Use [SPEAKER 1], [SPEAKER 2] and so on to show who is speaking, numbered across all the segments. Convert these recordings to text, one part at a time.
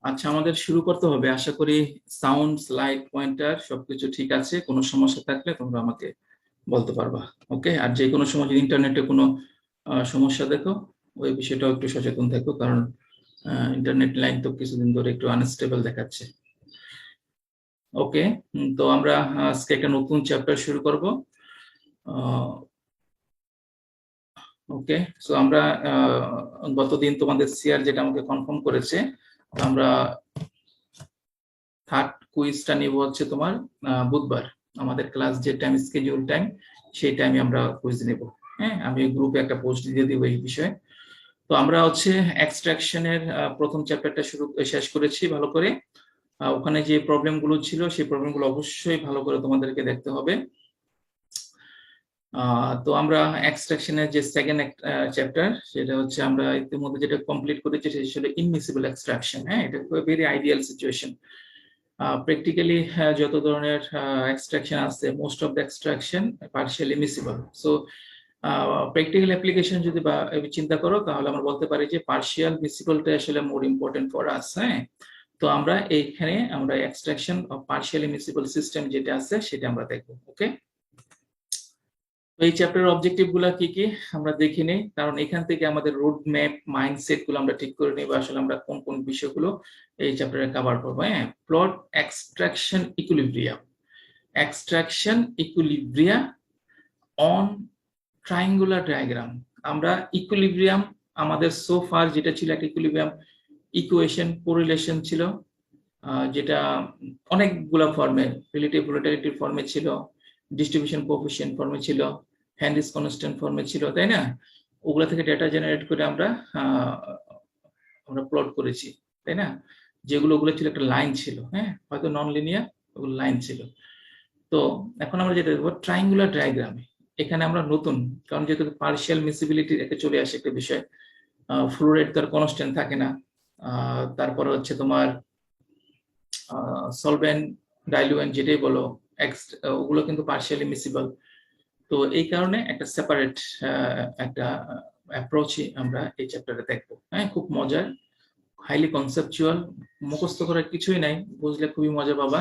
[SPEAKER 1] আচ্ছা, আমাদের শুরু করতে হবে। আশা করি সাউন্ড, স্লাইড, পয়েন্টার সবকিছু ঠিক আছে। কোনো সমস্যা থাকলে তোমরা আমাকে বলতে পারবা। ওকে, আর যে কোনো সময় যদি ইন্টারনেটে কোনো সমস্যা দেখো, ওই বিষয়টাও একটু সচেতন থাকো, কারণ ইন্টারনেট লাইন তো কিছুদিন ধরে একটু আনস্টেবল দেখাচ্ছে। ওকে, তো আমরা আজকে একটা নতুন চ্যাপ্টার শুরু করব। ওকে, সো আমরা গতদিন তোমাদের সিআর যেটা আমাকে কনফার্ম করেছে, আমরা থার্ড কুইজটা নিব হচ্ছে তোমার বুধবার। আমাদের ক্লাস যে টাইম স্কেডিউল টাইম, সেই টাইমে আমরা কুইজ নেব। হ্যাঁ, আমি গ্রুপে একটা পোস্ট দিয়ে দিব এই বিষয়ে। তো আমরা হচ্ছে এক্সট্রাকশনের প্রথম চ্যাপ্টারটা শেষ করেছি ভালো করে। ওখানে যে প্রবলেমগুলো ছিল সেই প্রবলেমগুলো অবশ্যই ভালো করে তোমাদেরকে দেখতে হবে। তো আমরা এক্সট্রাকশনের যে সেকেন্ড চ্যাপ্টার, সেটা হচ্ছে আমরা ইতিমধ্যে যেটা কমপ্লিট করেছি, সেটা হলো ইনমিসিবল এক্সট্রাকশন। হ্যাঁ, এটা ভেরি আইডিয়াল সিচুয়েশন। প্র্যাকটিক্যালি যত ধরনের এক্সট্রাকশন আছে, most of the extraction partially miscible. So practical application যদি বা চিন্তা করো, তাহলে আমরা বলতে পারি যে পার্শিয়াল মিসিবলটা আসলে মোর ইম্পর্টেন্ট ফর আস। হ্যাঁ, তো আমরা এইখানে আমরা extraction of partially miscible system যেটা আছে সেটা আমরা দেখবো। ওকে, এই চ্যাপ্টারের অবজেক্টিভ গুলা কি কি আমরা দেখি নেই, কারণ এখান থেকে আমাদের রোড ম্যাপ, মাইন্ডসেট গুলো আমরা ঠিক করে নিব, আসলে আমরা কোন কোন বিষয়গুলো এই চ্যাপ্টারে কভার করবো। হ্যাঁ, plot extraction equilibrium, extraction equilibria on triangular diagram. আমরা ইকুইলিব্রিয়াম, আমাদের সো ফার যেটা ছিল একটা ইকুইলিব্রিয়াম ইকুয়েশন কোরিলেশন ছিল, যেটা অনেকগুলো ফর্মে, রিলেটিভ ভোলাটিলিটির ফর্মে ছিল, ডিস্ট্রিবিউশন কোএফিসিয়েন্ট ফর্মে ছিল, হ্যান্ডিস কনস্ট্যান্ট ফর্মে ছিল, তাই না? ওগুলা থেকে ডেটা জেনারেট করে আমরা প্লট করেছি, তাই না? যেগুলো ওগুলো ছিল একটা লাইন ছিল, হ্যাঁ, হয়তো নন লিনিয়ার, ওগুলো লাইন ছিল। তো এখন আমরা যেটা দেখবো ট্রায়াঙ্গুলার ডায়াগ্রামে, এখানে আমরা নতুন, কারণ যেহেতু পার্শিয়াল মিসিবিলিটি একটা চলে আসে একটা বিষয়, ফ্লো রেট তার কনস্ট্যান্ট থাকে না, তারপরে হচ্ছে তোমার সলভেন্ট, ডাইলুয়েন্ট যেটাই বলো, ওগুলো কিন্তু পার্শিয়ালি মিসিবল। তো এই কারণে একটা সেপারেট একটা অ্যাপ্রোচই আমরা এই চ্যাপ্টারে দেখবো। হ্যাঁ, খুব মজার, হাইলি কনসেপচুয়াল, মুখস্থ করার কিছুই নাই, বুঝলে খুবই মজা পাবা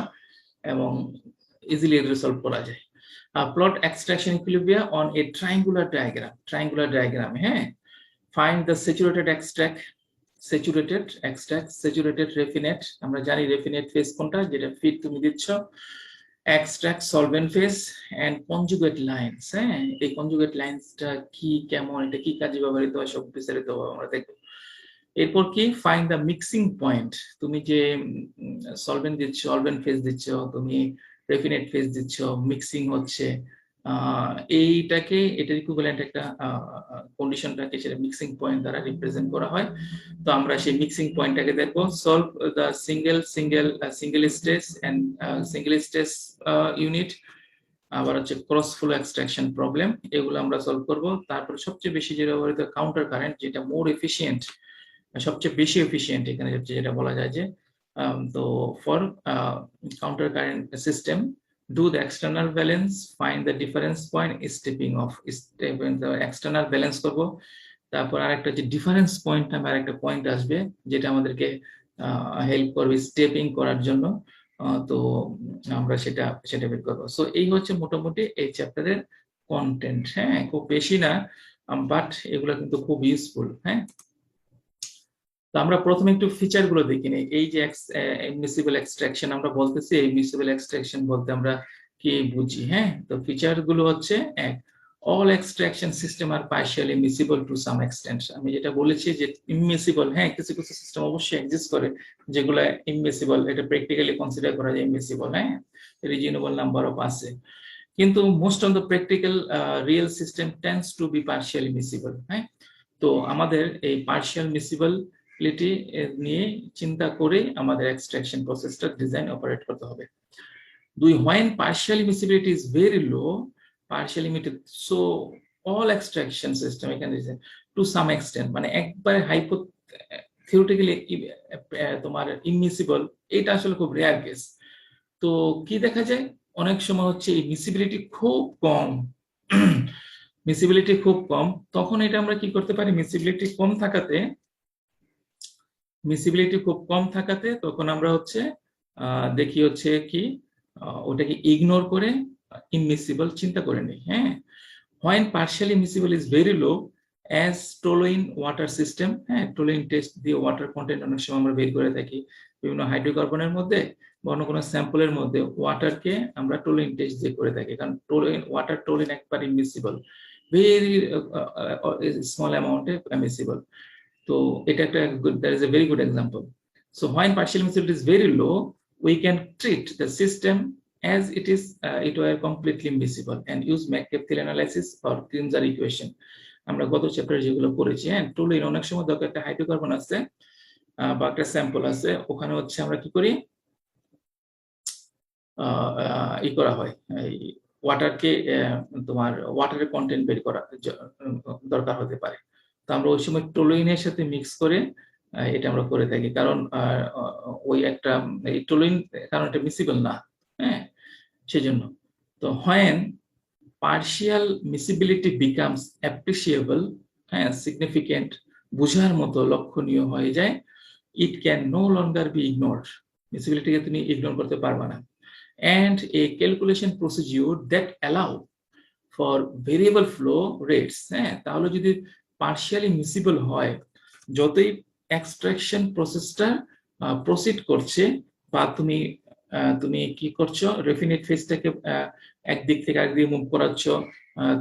[SPEAKER 1] এবং ইজিলি রিসলভ করা যায়। Plot extraction equilibria on a triangular diagram, triangular ডায়াগ্রামে, হ্যাঁ, find the saturated extract, saturated extract, saturated raffinate, আমরা জানি রেফিনেট ফেজ কোনটা, যেটা ফিড তুমি দিচ্ছ, extract solvent phase and conjugate lines. হ্যাঁ, এই কনজুগেট লাইনসটা কি, কেমন, এটা কি কাজে ব্যবহৃত হয়, সব বিস্তারিত আমরা দেখবো। এরপর কি, ফাইন্ড দ্য মিক্সিং পয়েন্ট, তুমি যে সলভেন্ট দিচ্ছ, সলভেন্ট ফেজ দিচ্ছ, তুমি রেফিনেট ফেজ দিচ্ছ, মিক্সিং হচ্ছে, এইটাকে, এটার ইকুইভ্যালেন্ট একটা কন্ডিশনটাকে সেটা মিক্সিং পয়েন্ট দ্বারা রিপ্রেজেন্ট করা হয়। তো আমরা সেই মিক্সিং পয়েন্টটাকে দেখবো। Solve the single stage and single stage unit, আবার হচ্ছে ক্রস ফ্লো এক্সট্রাকশন প্রবলেম, এগুলো আমরা সলভ করব। তারপর সবচেয়ে বেশি যেটা ব্যবহৃত কাউন্টার কারেন্ট, যেটা মোর এফিশিয়েন্ট, সবচেয়ে বেশি এফিশিয়েন্ট এখানে যেটা বলা যায় যে, তো for counter current system, do the external balance, find the difference point, stepping off, stepping the external balance করব। তারপর আরেকটা যে ডিফারেন্স পয়েন্ট নামে আরেকটা পয়েন্ট আসবে, যেটা আমাদেরকে হেল্প করবে স্টেপিং করার জন্য। তো আমরা সেটা বের করবো। সো এই হচ্ছে মোটামুটি এই চ্যাপ্টারের কন্টেন্ট। হ্যাঁ, খুব বেশি না, বাট এগুলো কিন্তু খুব ইউজফুল। হ্যাঁ, তো আমরা প্রথমে একটু ফিচার গুলো দেখি নেই। এই যে ইমিসিবল এক্সট্রাকশন আমরা বলতেছি, এই ইমিসিবল এক্সট্রাকশন বলতে আমরা কি বুঝি? হ্যাঁ, তো ফিচার গুলো হচ্ছে, এক, all extraction system R partially মিসিবল to some extent. আমি যেটা বলেছি যে ইমিসিবল, হ্যাঁ, কিছু কিছু সিস্টেম অবশ্যই এক্সিস্ট করে যেগুলো ইমিসিবল, এটা প্র্যাকটিক্যালি কনসিডার করা যায় ইমিসিবল। হ্যাঁ, রিজনেবল নাম্বার অফ আছে, কিন্তু most of the practical real system tends to be partially miscible. হ্যাঁ, তো আমাদের এই পার্শিয়াল মিসিবিলিটি নিয়ে চিন্তা করে আমাদের এক্সট্রাকশন প্রসেসটা ডিজাইন অপারেট করতে হবে। দুই, when partial miscibility is very low, partially limited, so all extraction system এখানে to some extent, মানে একবারে theoretically তোমার ইমিসিবল, এটা আসলে খুব রেয়ার কেস। তো কি দেখা যায়, অনেক সময় হচ্ছে এই মিসিবিলিটি খুব কম, মিসিবিলিটি খুব কম, তখন এটা আমরা কি করতে পারি, মিসিবিলিটি কম থাকাতে মিসিবিলিটি খুব কম থাকাতে তখন আমরা হচ্ছে দেখি হচ্ছে কি ওটাকে ইগনোর করে ইমমিসিবল চিন্তা করে নিই। হ্যাঁ, when partially miscible is very low as toluene water system, হ্যাঁ toluene টেস্ট দিয়ে ওয়াটার কন্টেন্ট অনেক সময় আমরা বের করে থাকি বিভিন্ন হাইড্রোকার্বনের মধ্যে বা অন্য কোনো স্যাম্পলের মধ্যে ওয়াটারকে আমরা টoluene টেস্ট দিয়ে করে থাকি, কারণ ওয়াটার টoluene একবারে ইমমিসিবল, ভেরি স্মল অ্যামাউন্টে miscible। তো এটা একটা good, that is a very good example. So when partial miscibility is very low, we can treat the system as it is, it were completely miscible and use McCabe-Thiele analysis or Krimsar equation। আমরা গত চ্যাপ্টারে যেগুলো পড়েছি, হ্যাঁ টoluene অনেক সময় দেখো একটা হাইড্রোকার্বন আছে বা একটা স্যাম্পল আছে, ওখানে হচ্ছে আমরা কি করি ই করা হয়, এই ওয়াটারকে তোমার ওয়াটারের কন্টেন্ট বের করা দরকার হতে পারে, তো আমরা ওই সময় টolueneর সাথে মিক্স করে এটা আমরা করে থাকি, কারণ ওই একটা এই টoluene কারণ এটা মিসিবল না, হ্যাঁ সেজন্য। তো when partial miscibility becomes appreciable, হ্যাঁ significant, বোঝার মতো লক্ষণীয় হয়ে যায়, it can no longer be ignored, miscibilityকে তুমি ইগনোর করতে পারবে না, and a calculation procedure that allow for variable flow rates, হ্যাঁ তাহলে যদি partially miscible হয়, যতই এক্সট্রাকশন প্রসেসটা প্রসিড করছে বা তুমি কি করছো রেফিনেট ফেজটাকে একদিক থেকে আরেকদিকে মুভ করাচ্ছ,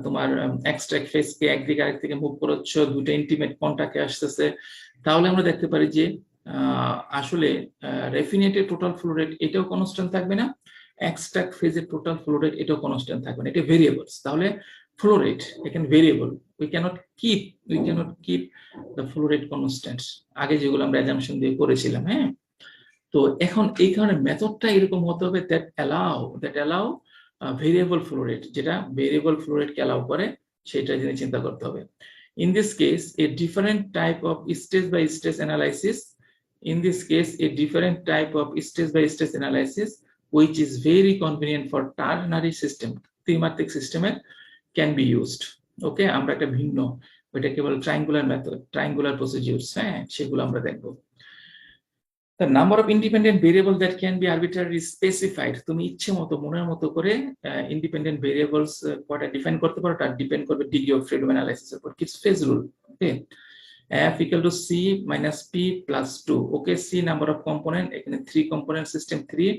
[SPEAKER 1] তোমার এক্সট্রাক্ট ফেজকে একদিকে আরেক থেকে মুভ করাচ্ছ, দুটো ইন্টিমেট কন্টাক্টে আসতেছে, তাহলে আমরা দেখতে পারি যে আসলে রেফিনেটের টোটাল ফ্লো রেট এটাও কনস্ট্যান্ট থাকবে না, এক্সট্রাক্ট ফেজের টোটাল ফ্লো রেট এটাও কনস্ট্যান্ট থাকবে না, এটা ভেরিয়েবলস। তাহলে flow rate এখানে variable, we cannot keep the flow rate constant, আগে যেগুলো আমরা অ্যাজাম্পশন দিয়ে করেছিলাম। হ্যাঁ, তো এখন এই কারণে মেথডটা এরকম হতে হবে that allow variable flow rate, যেটা ভেরিয়েবল ফ্লো রেট কে অ্যালাউ করে সেটা জেনে চিন্তা করতে হবে। In this case a different type of stage by stage analysis, which is very convenient for ternary system, ত্রিমাত্রিক সিস্টেমের can be used। ওকে, আমরা একটা ভিন্ন, ওইটা কেবল ট্রায়াঙ্গুলার মেথড, ট্রায়াঙ্গুলার প্রসিডিউরস, হ্যাঁ সেগুলো আমরা দেখব। The number of independent variable that can be arbitrarily specified, তুমি ইচ্ছে মতো মনের মতো করে ইন্ডিপেন্ডেন্ট ভেরিয়েবলস কয়টা ডিফাইন করতে পারো, তার ডিপেন্ড করবে ডিগ্রি অফ ফ্রিডম অ্যানালাইসিসের উপর। কিটস phase rule, okay, f equal to c minus p plus 2, okay, c number of component, এখানে 3 কম্পোনেন্ট সিস্টেম 3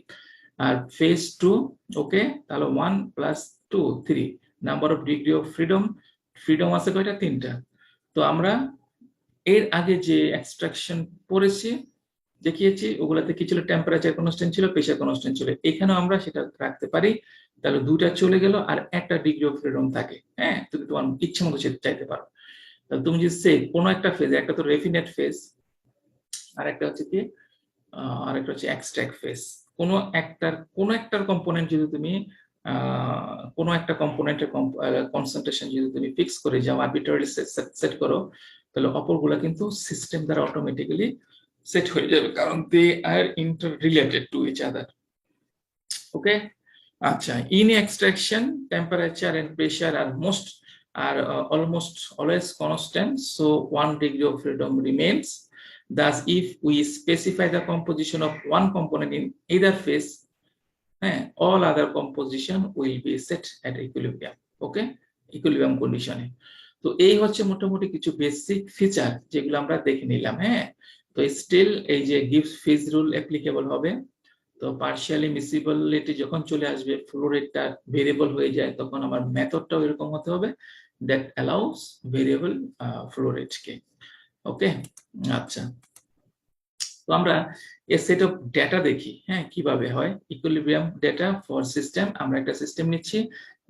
[SPEAKER 1] আর ফেজ 2, ওকে, তাহলে 1 plus 2 3, number of degree of freedom আছে কয়টা, 3টা। তো আমরা এর আগে যে এক্সট্রাকশন পড়েছি দেখিয়েছি ওগুলাতে কি ছিল, টেম্পারেচার কনস্ট্যান্ট ছিল, প্রেসার কনস্ট্যান্ট ছিল, এখানেও আমরা সেটা রাখতে পারি, তাহলে দুটা চলে গেল আর একটা ডিগ্রি অফ ফ্রিডম থাকে। হ্যাঁ, তুমি তোমার ইচ্ছে মতো চাইতে পারো। তাহলে তুমি যদি সে কোনো একটা ফেজ, একটা তো রেফিনেট ফেজ আর একটা হচ্ছে কি আরেকটা হচ্ছে এক্সট্রাক্ট ফেজ, কোনো একটার কম্পোনেন্ট যদি তুমি কোনো একটা কম্পোনেন্টের কনসেন্ট্রেশন যদি তুমি ফিক্স করে যাও, আরবিট্রারি সেট করো, তাহলে অপরগুলা কিন্তু সিস্টেম দ্বারা অটোমেটিক্যালি সেট হয়ে যাবে, কারণ they are interrelated to each other. Okay, আচ্ছা, in extraction temperature and pressure are almost always constant, so 1 degree of freedom remains. Thus if we specify the composition of one component in either phase, all other composition will be set at equilibrium, okay, equilibrium condition এ। তো এই হচ্ছে মোটামুটি কিছু basic feature যেগুলো আমরা দেখে নিলাম। হ্যাঁ, তো স্টিল এই যে গিভস ফেজ রুল অ্যাপ্লিকেবল হবে, তো পার্শিয়ালি মিসিবিলিটি যখন চলে আসবে, ফ্লো রেটটা ভেরিয়েবল হয়ে যায়, তখন আমার মেথডটাও এরকম হতে হবে that allows variable flow rate কে। ওকে, আচ্ছা, তো আমরা এর সেট অফ ডেটা দেখি, হ্যাঁ কিভাবে হয় ইকুইলিব্রিয়াম ডেটা ফর সিস্টেম। আমরা একটা সিস্টেম নিচ্ছি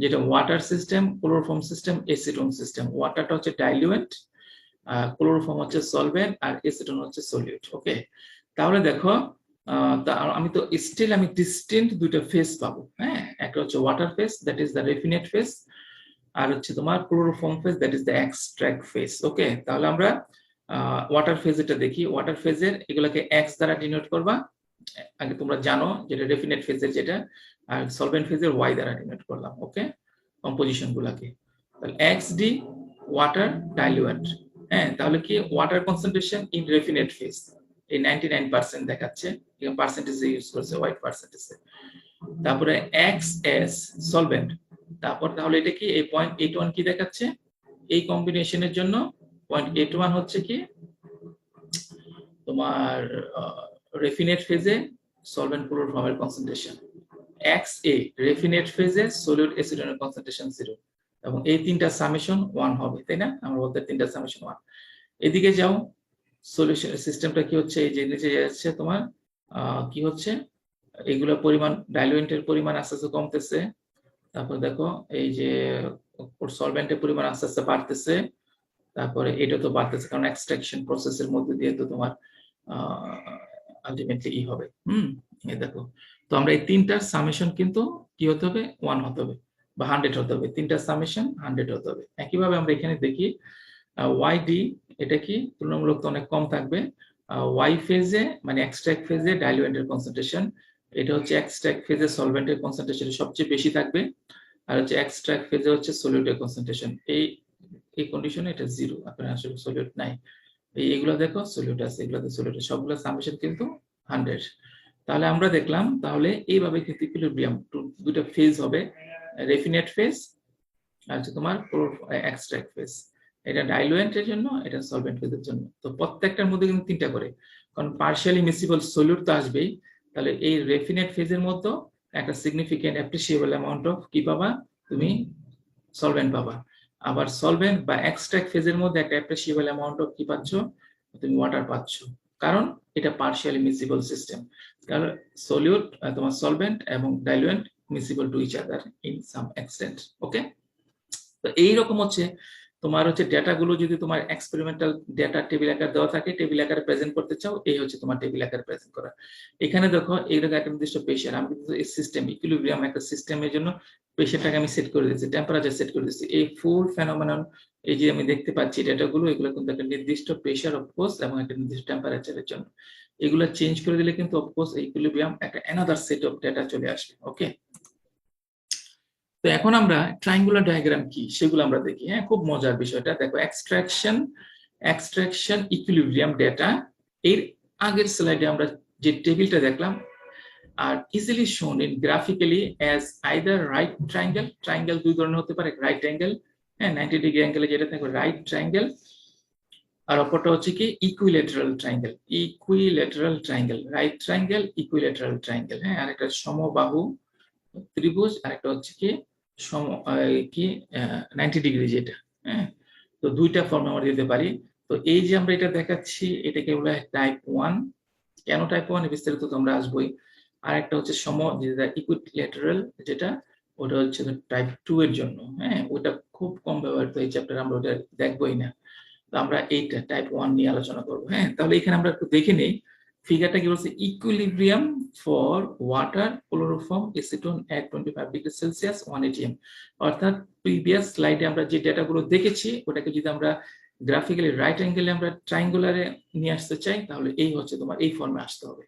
[SPEAKER 1] যেটা water system, chloroform system, acetone system. ওয়াটারটা হচ্ছে ডাইলুয়েন্ট, ক্লোরোফর্ম হচ্ছে সলভেন্ট আর এসিটোন হচ্ছে সলিউট। ওকে, তাহলে দেখো আমি তো স্টিল আমি ডিস্টিংক্ট দুইটা ফেজ পাবো। হ্যাঁ, একটা হচ্ছে water phase, that is the raffinate phase, আর হচ্ছে তোমার chloroform phase, that is the extract phase. Okay, তাহলে আমরা ওয়াটার ফেজ এটা দেখি। ওয়াটার ফেজের এগুলোকে এক্স দ্বারা ডিনোট করবা, আগে তোমরা জানো যেটা রেফিনেট ফেজের যেটা, আর সলভেন্ট ফেজের ওয়াই দ্বারা ডিনোট করলাম। ওকে, কম্পোজিশন গুলাকে, তাহলে এক্স ডি ওয়াটার ডাইলুয়েন্ট। হ্যাঁ, তাহলে কি ওয়াটার কনসেন্ট্রেশন ইন রেফিনেট ফেজ, এই 99% দেখাচ্ছে, পার্সেন্টেজে ইউজ করছে হোয়াইট পার্সেন্টেজে। তারপরে XS সলভেন্ট, তারপর তাহলে এটা কি এই 0.81 কি দেখাচ্ছে, এই কম্বিনেশনের জন্য 0.81 হচ্ছে কি তোমার রেফিনেট ফেজে সলভেন্ট ক্লোরোফর্মের কনসেন্ট্রেশন, XA রেফিনেট ফেজে সলিউট অ্যাসিডনের কনসেন্ট্রেশন 0, এবং এই তিনটা সামেশন 1 হবে, তাই না? আমরা বলতে তিনটা সামেশন 1। এদিকে যাও, সলিউশন সিস্টেমটা কি হচ্ছে, এই যে নিচে যাচ্ছে তোমার কি হচ্ছে, এগুলোর পরিমাণ ডাইলুয়েন্টের পরিমাণ আস্তে আস্তে কমতেছে, তারপর দেখো এই যে সলভেন্টের পরিমাণ আস্তে আস্তে বাড়তেছে, তারপরে এটা তো বাড়তেছে কারণ এক্সট্রাকশন প্রসেসের মধ্যে দিয়ে তো তোমার আলটিমেটলি হবে। এই দেখো, তো আমরা এই তিনটার সামেশন কিন্তু কি হতে হবে, 1 হতে হবে বা 100 হতে হবে, তিনটার সামেশন 100 হতে হবে। একইভাবে আমরা এখানে দেখি YD, এটা কি তুলনামূলক তো অনেক কম থাকবে, Y ফেজে মানে এক্সট্রাক্ট ফেজে ডাইলুয়েন্টের কনসেন্ট্রেশন, এটা হচ্ছে এক্সট্রাক্ট ফেজে সলভেন্টের কনসেন্ট্রেশন সবচেয়ে বেশি থাকবে, আর হচ্ছে এক্সট্রাক্ট ফেজে হচ্ছে সলিউটের কনসেন্ট্রেশন, এই কন্ডিশনে এটা 0, আপনার আসলে সলিউট নাই। এইগুলো দেখো সলিউট আছে, এগুলোতে সলিউট, সবগুলো সামেশন কিন্তু 100। তাহলে আমরা দেখলাম তাহলে এইভাবে কিন্তু ইকুইলিব্রিয়াম দুটো ফেজ হবে, রেফিনেট ফেজ আর হচ্ছে তোমার এক্সট্রাক্ট ফেজ, এটা ডাইলুয়েন্টের জন্য, এটা সলভেন্ট ফেজের জন্য। তো প্রত্যেকটার মধ্যে কিন্তু তিনটা করে, কারণ পার্শিয়ালি মিসিবল সলিউট তো আসবেই, তাহলে এই রেফিনেট ফেজের মধ্যে একটা সিগনিফিকেন্ট অ্যাপ্রিসিয়েবল অ্যামাউন্ট অফ কি পাবা তুমি, সলভেন্ট পাবা। আবার সলভেন্ট বা এক্সট্রাক্ট ফেজের মধ্যে একটা অ্যাপ্রিসিয়েবল অ্যামাউন্ট অফ কি পাচ্ছ তুমি, ওয়াটার পাচ্ছ, কারণ এটা পার্শিয়ালি মিসিবল সিস্টেম, কারণ সলিউট তোমার সলভেন্ট এবং diluent miscible to each other in some extent. Okay, তো এইরকম হচ্ছে তোমার হচ্ছে ডেটাগুলো যদি তোমার এক্সপেরিমেন্টাল ডেটা টেবিল আকারে দেওয়া থাকে, টেবিল আকারে প্রেজেন্ট করতে চাও, এই হচ্ছে তোমার টেবিল আকারে প্রেজেন্ট করা। এখানে দেখো এইরকম একটা নির্দিষ্ট প্রেসার, আমি কিন্তু এই সিস্টেম ইকুইলিব্রিয়াম একটা সিস্টেমের জন্য প্রেসারটাকে আমি সেট করে দিয়েছি, টেম্পারেচার সেট করে দিয়েছি, এই ফুল ফেনোমেনন এই যে আমি দেখতে পাচ্ছি ডেটাগুলো, এগুলো কিন্তু একটা নির্দিষ্ট প্রেসার অফকোর্স এবং একটা নির্দিষ্ট টেম্পারেচারের জন্য, এগুলো চেঞ্জ করে দিলে কিন্তু অফকোর্স ইকুইলিব্রিয়াম একটা অ্যানাদার সেট অফ ডেটা চলে আসবে। ওকে, তো এখন আমরা ট্রায়াঙ্গুলার ডায়াগ্রাম কি সেগুলো আমরা দেখি। হ্যাঁ, খুব মজার বিষয়টা দেখো, এক্সট্রাকশন ইকুইলিব্রিয়াম ডেটা, এর আগের স্লাইডে আমরা যে টেবিলটা দেখলাম, আর easily shown in graphically as either right triangle, triangle দুই ধরনের হতে পারে, রাইট অ্যাঙ্গেল, হ্যাঁ 90 ডিগ্রি অ্যাঙ্গেলে যেটা থাকবে রাইট ট্রায়াঙ্গেল, আর অপরটা হচ্ছে কি equilateral triangle, right triangle, equilateral triangle, হ্যাঁ, আর একটা সমবাহু ত্রিভুজ, আর একটা হচ্ছে কি কি 90 ডিগ্রি যেটা, হ্যাঁ, তো দুইটা ফর্ম আমরা দিতে পারি। তো এই যে আমরা এটা দেখাচ্ছি, এটাকে বলা হয় টাইপ 1, কেন টাইপ 1 বিস্তারিত তোমরা আসবোই। আর একটা হচ্ছে যেটা ইকুইলেটারাল, যেটা ওটা হচ্ছে টাইপ 2 এর জন্য, হ্যাঁ, ওটা খুব কম ব্যবহৃত, এই চ্যাপ্টারে আমরা ওটা দেখবোই না, তো আমরা এইটা টাইপ 1 নিয়ে আলোচনা করবো। হ্যাঁ, তাহলে এখানে আমরা একটু দেখে নেই ফিগারটা কি বলছে, equilibrium for water chloroform acetone at 25 degree Celsius 1 atm, অর্থাৎ প্রিভিয়াস স্লাইডে আমরা যে ডেটাগুলো দেখেছি ওটাকে যদি আমরা গ্রাফিক্যালি রাইট অ্যাঙ্গেলে আমরা ট্রায়াঙ্গুলারে নিয়ে আসতে চাই, তাহলে এই হচ্ছে তোমার এই ফর্মে আসতে হবে।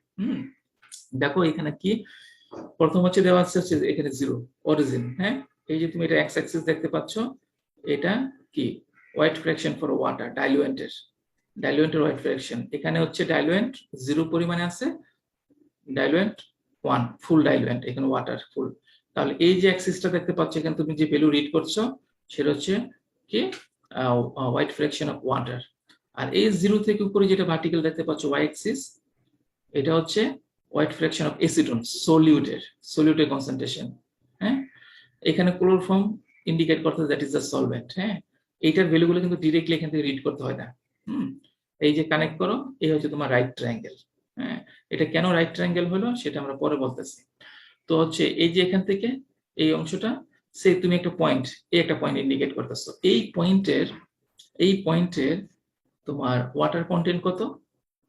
[SPEAKER 1] দেখো এখানে কি প্রথম হচ্ছে দেওয়া আছে এখানে 0 অরিজিন, হ্যাঁ, এই যে তুমি এটা এক্স অ্যাক্সিস দেখতে পাচ্ছ, এটা কি ওয়েট ফ্র্যাকশন ফর ওয়াটার, ডাইলুয়েন্টের ওয়েট ফ্র্যাকশন, এখানে হচ্ছে ডাইলুয়েন্ট 0 পরিমাণে আছে, ডাইলুয়েন্ট 1 ফুল ডাইলুয়েন্ট, এখানে ওয়াটার ফুল। তাহলে এই যে অ্যাক্সিসটা দেখতে পাচ্ছ, এখানে তুমি যে ভ্যালু রিড করছো সেটা হচ্ছে কি ওয়েট ফ্র্যাকশন অফ ওয়াটার, আর এই 0 থেকে উপরে যেটা ভার্টিক্যাল দেখতে পাচ্ছ ওয়াই অ্যাক্সিস, এটা হচ্ছে ওয়েট ফ্র্যাকশন অফ এসিটোন, সলিউটের কনসেন্ট্রেশন, হ্যাঁ, এখানে ক্লোরোফর্ম ইন্ডিকেট করতে দ্যাট ইজ দ্য সলভেন্ট, হ্যাঁ, এইটার ভ্যালুগুলো কিন্তু ডিরেক্টলি এখান থেকে রিড করতে হয় না। এই যে কানেক্ট করো, এই হচ্ছে তোমার রাইট ট্রায়াঙ্গেল, হ্যাঁ, এটা কেন রাইট ট্রায়াঙ্গেল হলো সেটা আমরা পরে বলতেছি। তো হচ্ছে এই যে এখান থেকে এই অংশটা, সে তুমি একটা পয়েন্ট, এই একটা পয়েন্ট ইন্ডিকেট করতেছো, এই পয়েন্টের তোমার ওয়াটার কন্টেন্ট কত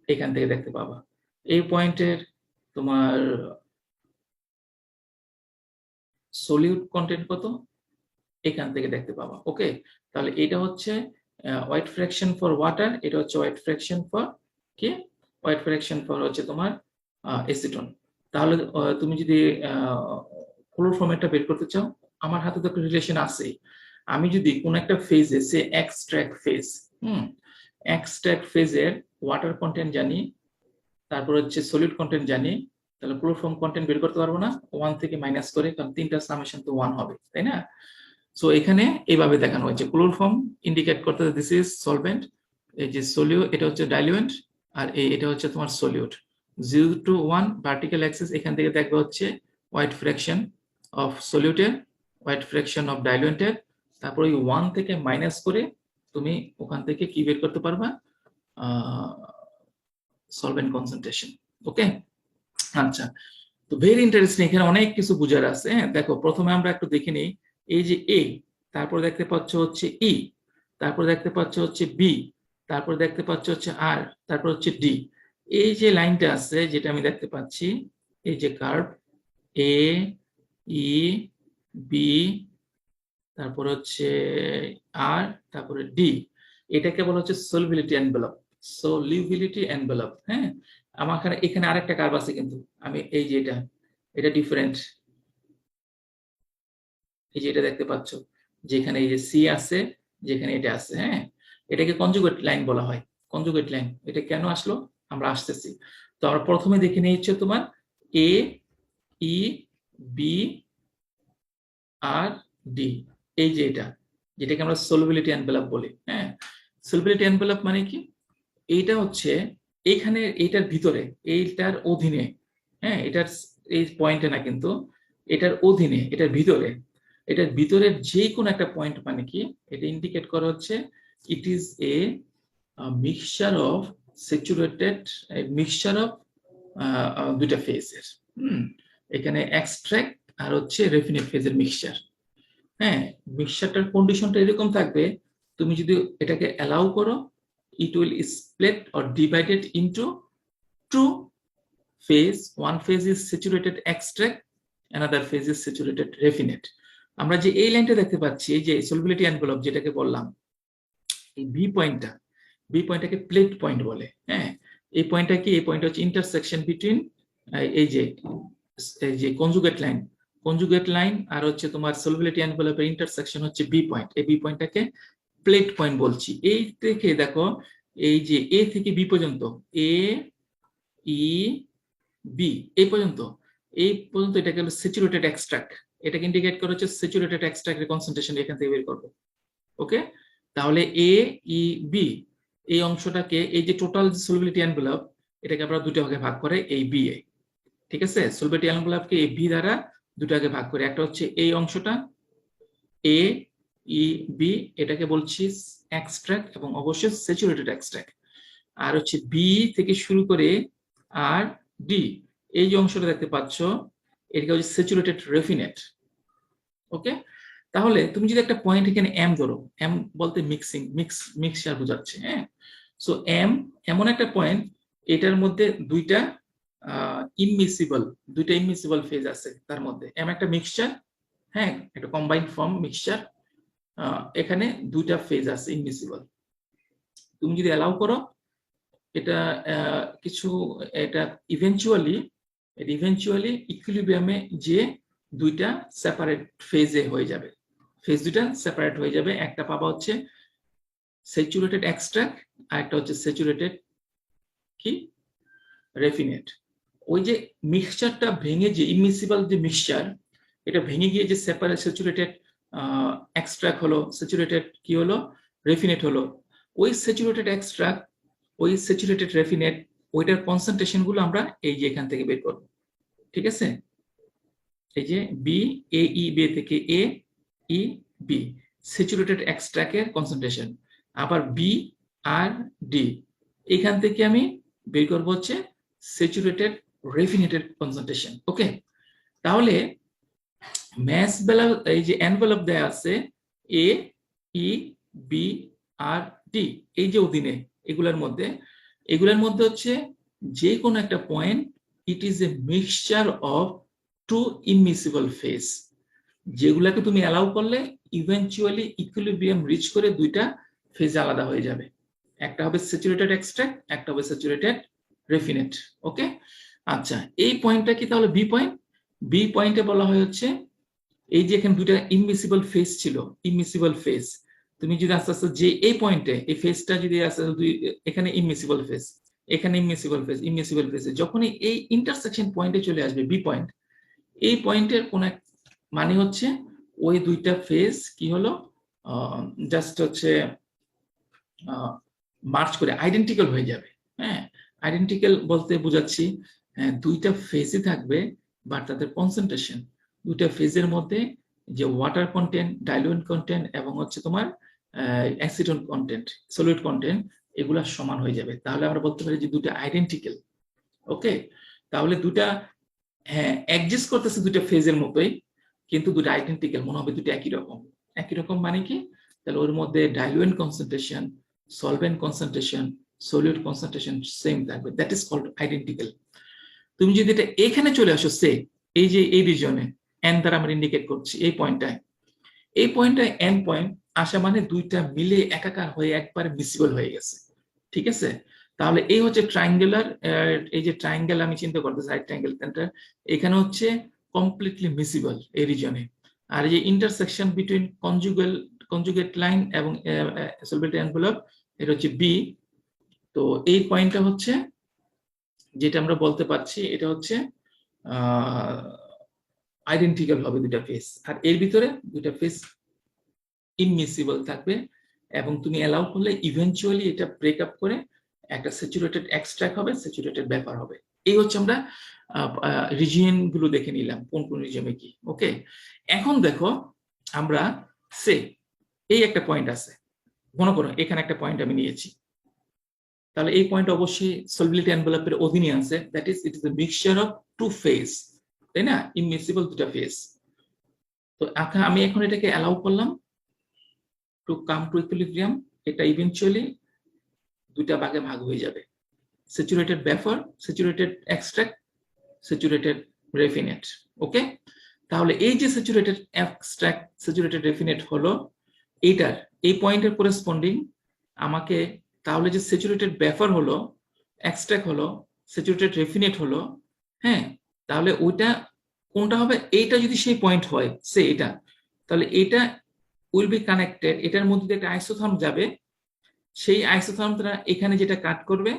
[SPEAKER 1] এখান থেকে দেখতে পাবা, এই পয়েন্টের তোমার সলিউট কন্টেন্ট কত এখান থেকে দেখতে পাবা। ওকে, তাহলে এটা হচ্ছে ওয়েট ফ্র্যাকশন ফর ওয়াটার, এটা হচ্ছে ওয়েট ফ্র্যাকশন ফর কি, ওয়েট ফ্র্যাকশন ফর হচ্ছে তোমার এসিটোন। তাহলে তুমি যদি ক্লোরোফর্মটা বের করতে চাও, আমার হাতে তো একটা রিলেশন আছে, আমি যদি কোন একটা ফেজে সে এক্সট্রাক্ট ফেজের ওয়াটার কন্টেন্ট জানি তারপর হচ্ছে সলিড কন্টেন্ট জানি, তাহলে ক্লোরোফর্ম কন্টেন্ট বের করতে পারবো না, 1 থেকে মাইনাস করে, কারণ তিনটা সামেশন তো 1 হবে, তাই না? সো এখানে এইভাবে দেখানো হয়েছে, ক্লোরোফর্ম ইন্ডিকেট করতে দিস ইজ সলভেন্ট, এই যে সলিউ এটা হচ্ছে ডাইলুয়েন্ট, আর এটা হচ্ছে তোমার সলিউট। 0 to 1 ভার্টিক্যাল অ্যাক্সিস, এখান থেকে দেখবে হচ্ছে হোয়াইট ফ্র্যাকশন অফ সলিউটের, হোয়াইট ফ্র্যাকশন অফ ডাইলুয়েন্টের, তারপর ওই 1 থেকে মাইনাস করে তুমি ওখান থেকে কি বের করতে পারবা, সলভেন্ট কনসেন্ট্রেশন। ওকে, আচ্ছা, তো ভেরি ইন্টারেস্টিং, এখানে অনেক কিছু বুঝার আছে। হ্যাঁ, দেখো প্রথমে আমরা একটু দেখে নিই, এই যে এ, তারপর দেখতে পাচ্ছ হচ্ছে ই, তারপর দেখতে পাচ্ছ হচ্ছে বি, তারপর দেখতে পাচ্ছ হচ্ছে আর, তারপর হচ্ছে ডি। এই যে লাইনটা আছে যেটা আমি দেখতে পাচ্ছি, এই যে কার্ভ এ ই বি, তারপর হচ্ছে আর, তারপরে ডি, এটাকে বলা হচ্ছে সলভিলিটি এনভেলপ, সলিউবিলিটি এনভেলপ। হ্যাঁ, আমার এখানে আরেকটা কার্ভ আছে, কিন্তু আমি এই যে এটা ডিফারেন্ট, এই যে এটা দেখতে পাচ্ছ, যেখানে এই যে সি আছে, যেখানে এটা আছে। হ্যাঁ, এটাকে কনজুগেট লাইন বলা হয়, কনজুগেট লাইন। এটা কেন আসলো আমরা আসতেছি। তো আমরা প্রথমে দেখে নিই হচ্ছে তোমার এ ই বি আর ডি, এই যে এটা, যেটাকে আমরা সলিউবিলিটি এনভেলপ বলি। হ্যাঁ, সলিউবিলিটি এনভেলপ মানে কি, এইটা হচ্ছে এইখানে, এইটার ভিতরে, এইটার অধীনে, হ্যাঁ, এটার এই পয়েন্টে না, কিন্তু এটার অধীনে, এটার ভিতরে, এটার ভিতরের যে কোনো একটা পয়েন্ট মানে কি, এটা ইন্ডিকেট করা হচ্ছে ইট is a mixture of saturated, mixture of দুইটা ফেজের। এখানে এক্সট্রাক্ট আর হচ্ছে রেফিনেট ফেজের মিক্সচার। হ্যাঁ, মিক্সচারটার কন্ডিশনটা এরকম থাকবে, তুমি যদি এটাকে অ্যালাউ করো, it will split or divided into two phase. One phase is saturated extract, another phase is saturated raffinate. আমরা যে এই লাইনটা দেখতে পাচ্ছি, এই যে সলিউবিলিটি এনভেলপ যেটাকে বললাম, এই বি পয়েন্টটাকে প্লেট পয়েন্ট বলে। হ্যাঁ, এই পয়েন্টটা কি, এই পয়েন্ট হচ্ছে ইন্টারসেকশন বিটুইন এই যে কনজুগেট লাইন আর হচ্ছে তোমার সলিউবিলিটি এনভেলপের ইন্টারসেকশন হচ্ছে বি পয়েন্ট। এই বি পয়েন্টটাকে প্লেট পয়েন্ট বলছি। এই থেকে দেখো, এই যে এ থেকে বি পর্যন্ত, এ ই বি, এই পর্যন্ত এটাকে হলো স্যাচুরেটেড এক্সট্রাক্ট, এটাকে ইন্ডিকেট করে হচ্ছে স্যাচুরেটেড এক্সট্রাক্টের কনসেন্ট্রেশন এখান থেকে বের করব। ওকে, তাহলে এ ই বি এই অংশটাকে, এই যে টোটাল সলিউবিলিটি এনভেলপ, এটাকে আমরা দুটো ভাগে ভাগ করে এই বি এ, ঠিক আছে, সলিউবিলিটি এনভেলপকে এই বি দ্বারা দুটো ভাগে ভাগ করে, একটা হচ্ছে এই অংশটা এ ই বি, এটাকে বলছি এক্সট্রাক্ট এবং অবশ্যই স্যাচুরেটেড এক্সট্রাক্ট, আর হচ্ছে বি থেকে শুরু করে আর ডি, এই যে অংশটা দেখতে পাচ্ছ, এটাকে হচ্ছে স্যাচুরেটেড রেফিনেট। ওকে, তাহলে তুমি যদি একটা পয়েন্ট এখানে এম ধরো, এম বলতে মিক্সচার বোঝাচ্ছে। হ্যাঁ, সো এম এমন একটা পয়েন্ট, এটার মধ্যে দুইটা ইমমিসিবল ফেজ আছে, তার মধ্যে এম একটা মিক্সচার, হ্যাঁ, একটা কম্বাইন্ড ফর্ম মিক্সচার, এখানে দুইটা ফেজ আছে ইমমিসিবল। তুমি যদি অ্যালাউ করো, এটা কিছু, এটা ইভেন্চুয়ালি ইকুইলিব্রিয়ামে যে দুইটা সেপারেট ফেজে হয়ে যাবে, ফেজ দুইটা সেপারেট হয়ে যাবে, একটা পাবা হচ্ছে স্যাচুরেটেড এক্সট্রাক্ট, আর একটা হচ্ছে স্যাচুরেটেড কি রেফিনেট। ওই যে মিক্সচারটা ভেঙে, যে ইমমিসিবল যে মিক্সচার, এটা ভেঙে গিয়ে যে সেপারেট স্যাচুরেটেড এক্সট্রাক্ট হলো, স্যাচুরেটেড কি হলো, রেফিনেট হলো, ওই স্যাচুরেটেড এক্সট্রাক্ট, ওই স্যাচুরেটেড রেফিনেট, ওইটার কনসেন্ট্রেশন গুলো আমরা এই যে এখান থেকে বের করব। ঠিক আছে, এই যে বি এ ই বি থেকে এ ই বি, স্যাচুরেটেড এক্সট্রাক্টের কনসেন্ট্রেশন, আবার বি আর ডি, এখান থেকে আমি বের করব হচ্ছে স্যাচুরেটেড রেফিনেটেড কনসেন্ট্রেশন। ওকে, তাহলে ম্যাস এই যে এনভেলপ দেয়া আছে এ ই বি আর ডি, এই যে অধীনে, এগুলোর মধ্যে হচ্ছে যে কোনো একটা point, it is a mixture of two immiscible phase, যেগুলাকে তুমি অ্যালাউ করলে ইভেন্চুয়ালি ইকুইলিব্রিয়াম রিচ করে দুইটা ফেজ আলাদা হয়ে যাবে, একটা হবে স্যাচুরেটেড এক্সট্রাক্ট, একটা হবে স্যাচুরেটেড রেফিনেট। ওকে, আচ্ছা, এই পয়েন্টটা কি তাহলে বি পয়েন্টে বলা হয় হচ্ছে, এই যে এখানে দুইটা ইমমিসিবল ফেজ ছিল, ইমমিসিবল ফেজ, তুমি যদি আস্তে আস্তে যে এই পয়েন্টে এই ফেজটা যদি আস্তে এখানে ইমমিসিবল ফেজ, এখানে ইমিসিবল ফেজ যখনই এই ইন্টারসেকশন পয়েন্টে চলে আসবে বি পয়েন্ট, এই পয়েন্টের কোন এক মানে হচ্ছে ওই দুইটা ফেজ কি হলো জাস্ট হচ্ছে মার্চ করে আইডেন্টিক্যাল হয়ে যাবে। হ্যাঁ, আইডেন্টিক্যাল বলতে বোঝাচ্ছি দুইটা ফেজই থাকবে, বাট তাদের কনসেন্ট্রেশন দুইটা ফেজের মধ্যে যে ওয়াটার কন্টেন্ট, ডাইলুয়েন্ট কন্টেন্ট এবং হচ্ছে তোমার অ্যাসিডন কন্টেন্ট, সলিড কন্টেন্ট, এগুলা সমান হয়ে যাবে। তাহলে আমরা বলতে পারি যে দুটো আইডেন্টিক্যাল। ওকে, তাহলে দুটা হ্যাঁ এক্সিস্ট করতেছে দুটো ফেজের মতোই, কিন্তু দুটো আইডেন্টিক্যাল মনে হবে দুটো একই রকম। একই রকম মানে কি? তাহলে ওর মধ্যে diluent concentration, solvent concentration, solid concentration same থাকবে, দ্যাট ইজ কল্ড আইডেন্টিক্যাল। তুমি যদি এটা এখানে চলে আসো সে এই যে এই রিজনে এন দ্বারা আমরা ইন্ডিকেট করছি এই পয়েন্টটায়, এই পয়েন্টটায় এন পয়েন্ট আসা মানে দুইটা মিলে একাকার হয়ে একবারে মিসিবল হয়ে গেছে। ঠিক আছে, তাহলে এই হচ্ছে ট্রায়াঙ্গুলার, এই যে ট্রায়াঙ্গেল আমি চিন্তা করতেছি রাইট ট্রায়াঙ্গেল, এখানে হচ্ছে কমপ্লিটলি মিসিবল এই রিজনে। আর এই যে ইন্টারসেকশন বিটুইন কনজুগেট লাইন এবং সলভেন্ট এনভেলপ, এটা হচ্ছে বি। তো এই পয়েন্টটা হচ্ছে যেটা আমরা বলতে পারছি এটা হচ্ছে আইডেন্টিক্যাল হবে দুটা ফেজ, আর এর ভিতরে দুটা ফেজ ইমমিসিবল থাকবে এবং তুমি অ্যালাউ করলে ইভেন্চুয়ালি এটা ব্রেক আপ করে একটা স্যাচুরেটেড এক্সট্রাক্ট হবে, স্যাচুরেটেড ব্যাপার হবে। এই হচ্ছে আমরা রিজিয়ন গুলো দেখে নিলাম কোন কোন রিজিয়নে কি। ওকে, এখন দেখো আমরা সে এই একটা পয়েন্ট আছে, মনে করো এখানে একটা পয়েন্ট আমি নিয়েছি, তাহলে এই পয়েন্ট অবশ্যই সলভিলিটি এনভেলপের অধীনে আছে, that is it is the mixture of two phase, তাই না, ইমমিসিবল দুটা ফেজ। তো আমি এখন এটাকে অ্যালাউ করলাম টু কাম টু ইকুইলিব্রিয়াম, এটা ইভেন্চুয়ালি দুইটা ভাগে ভাগ হয়ে যাবে, স্যাচুরেটেড বেফার, স্যাচুরেটেড এক্সট্রাক্ট, স্যাচুরেটেড রেফিনেট। ওকে, তাহলে এই যে স্যাচুরেটেড এক্সট্রাক্ট, স্যাচুরেটেড রেফিনেট হলো এইটার এই পয়েন্টের করেসপন্ডিং আমাকে, তাহলে যে স্যাচুরেটেড বেফার হলো, এক্সট্রাক্ট হলো, স্যাচুরেটেড রেফিনেট হলো, হ্যাঁ, তাহলে ওইটা কোনটা হবে? এইটা যদি সেই পয়েন্ট হয় সে এটা, তাহলে এটা উইল বি কানেক্টেড, এটার মধ্যে একটা আইসোথার্ম যাবে, সেই আইসোথার্মটা এখানে যেটা কাট করবে,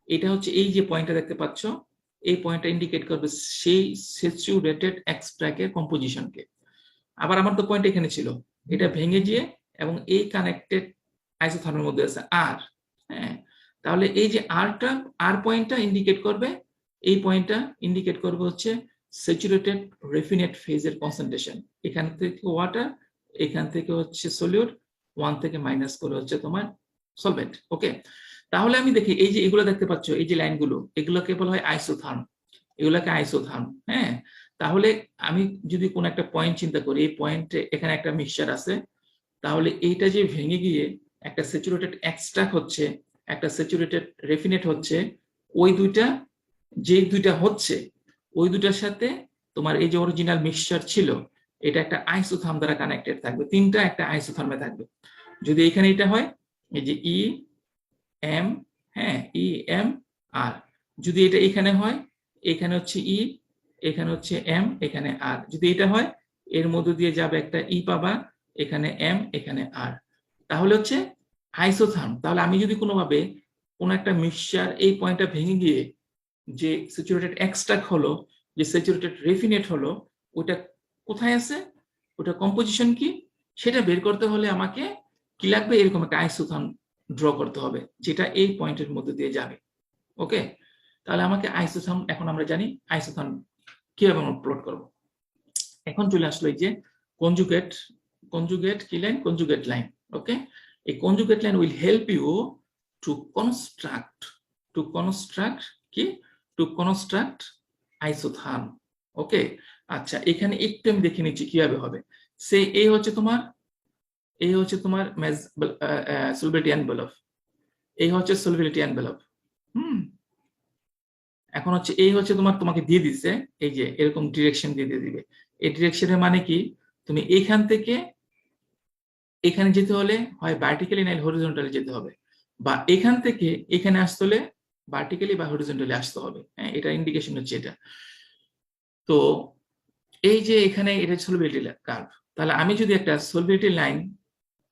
[SPEAKER 1] এটা হচ্ছে এই যে পয়েন্টটা দেখতে পাচ্ছ, এই পয়েন্টটা ইন্ডিকেট করবে সেই স্যাচুরেটেড এক্সট্রাক্টের কম্পোজিশনকে। আবার আমার তো পয়েন্ট এখানে ছিল, এটা ভেঙে গিয়ে এবং এই কানেক্টেড আইসোথার্মের মধ্যে আছে আর, হ্যাঁ, তাহলে এই যে আরটা, আর পয়েন্টটা ইন্ডিকেট করবে, এই পয়েন্টটা ইন্ডিকেট করবে হচ্ছে স্যাচুরেটেড রেফিনেট ফেজের কনসেন্ট্রেশন, এখান থেকে ওয়াটার, এখান থেকে হচ্ছে সলিউট, 1 থেকে মাইনাস করে হচ্ছে তোমার সলভেন্ট। ওকে, তাহলে আমি দেখি এই যে এগুলো দেখতে পাচ্ছ, এই যে লাইনগুলো, এগুলোকে বলা হয় আইসোথার্ম, এগুলোকে আইসোথার্ম। হ্যাঁ, তাহলে আমি যদি কোন একটা পয়েন্ট চিন্তা করি, এই পয়েন্টে এখানে একটা মিক্সচার আছে, তাহলে এইটা যে ভেঙে গিয়ে একটা স্যাচুরেটেড এক্সট্রাক্ট হচ্ছে, একটা স্যাচুরেটেড রেফিনেট হচ্ছে, ওই দুইটা যে দুইটা হচ্ছে ওই দুটার সাথে তোমার এই যে অরিজিনাল মিক্সচার ছিল, এটা একটা আইসোথার্ম দ্বারা কানেক্টেড থাকবে, তিনটা একটা আইসোথার্মে থাকবে। যদি এখানে এটা হয় এই যে ই এম, হ্যাঁ, ই এম আর, যদি এটা এখানে হয়, এখানে হচ্ছে ই, এখানে হচ্ছে এম, এখানে আর, যদি এটা হয় এর মধ্যে দিয়ে যাবে একটা ই পাবা, এখানে এম, এখানে আর, তাহলে হচ্ছে আইসোথার্ম। তাহলে আমি যদি কোনোভাবে কোন একটা মিক্সচার এই পয়েন্টটা ভেঙে গিয়ে যে স্যাচুরেটেড এক্সট্রাক্ট হলো, যে স্যাচুরেটেড রেফিনেট হলো, ওটা কোথায় আছে, ওটা কম্পোজিশন কি, সেটা বের করতে হলে আমাকে কি লাগবে, এরকম একটা আইসোথার্ম ড্র করতে হবে যেটা এই পয়েন্টের মধ্যে দিয়ে যাবে। ওকে, তাহলে আমাকে আইসোথার্ম, এখন আমরা জানি আইসোথার্ম কিভাবে আমরা প্লট করব। এখন চলে আসলো এই যে কনজুগেট, কনজুগেট কি লাইন, কনজুগেট লাইন। ওকে, এই conjugate line will help you to construct, to construct কি, টু কনস্ট্রাক্ট আইসোথার্ম। ওকে, আচ্ছা এখানে একটু আমি দেখে নিচ্ছি কিভাবে হবে। সে এই হচ্ছে তোমার, এই হচ্ছে তোমার সলভেলিটি এনভেলপ, এই হচ্ছে সলভেলিটি এনভেলপ। এখন হচ্ছে এই হচ্ছে তোমার, তোমাকে দিয়ে দিচ্ছে এই যে এরকম ডিরেকশন দিয়ে দিবে। এই ডিরেকশনের মানে কি, তুমি এখান থেকে এখানে যেতে হলে হয় ভার্টিক্যালি নাইলে হরিজন্টালি যেতে হবে, বা এখান থেকে এখানে আসতে হলে ভার্টিক্যালি বা হরিজন্টালি আসতে হবে। হ্যাঁ, এটা ইন্ডিকেশন হচ্ছে এটা। তো এই যে এখানে এটা সলভেলিটি কার্ভ, তাহলে আমি যদি একটা সলভেলিটি লাইন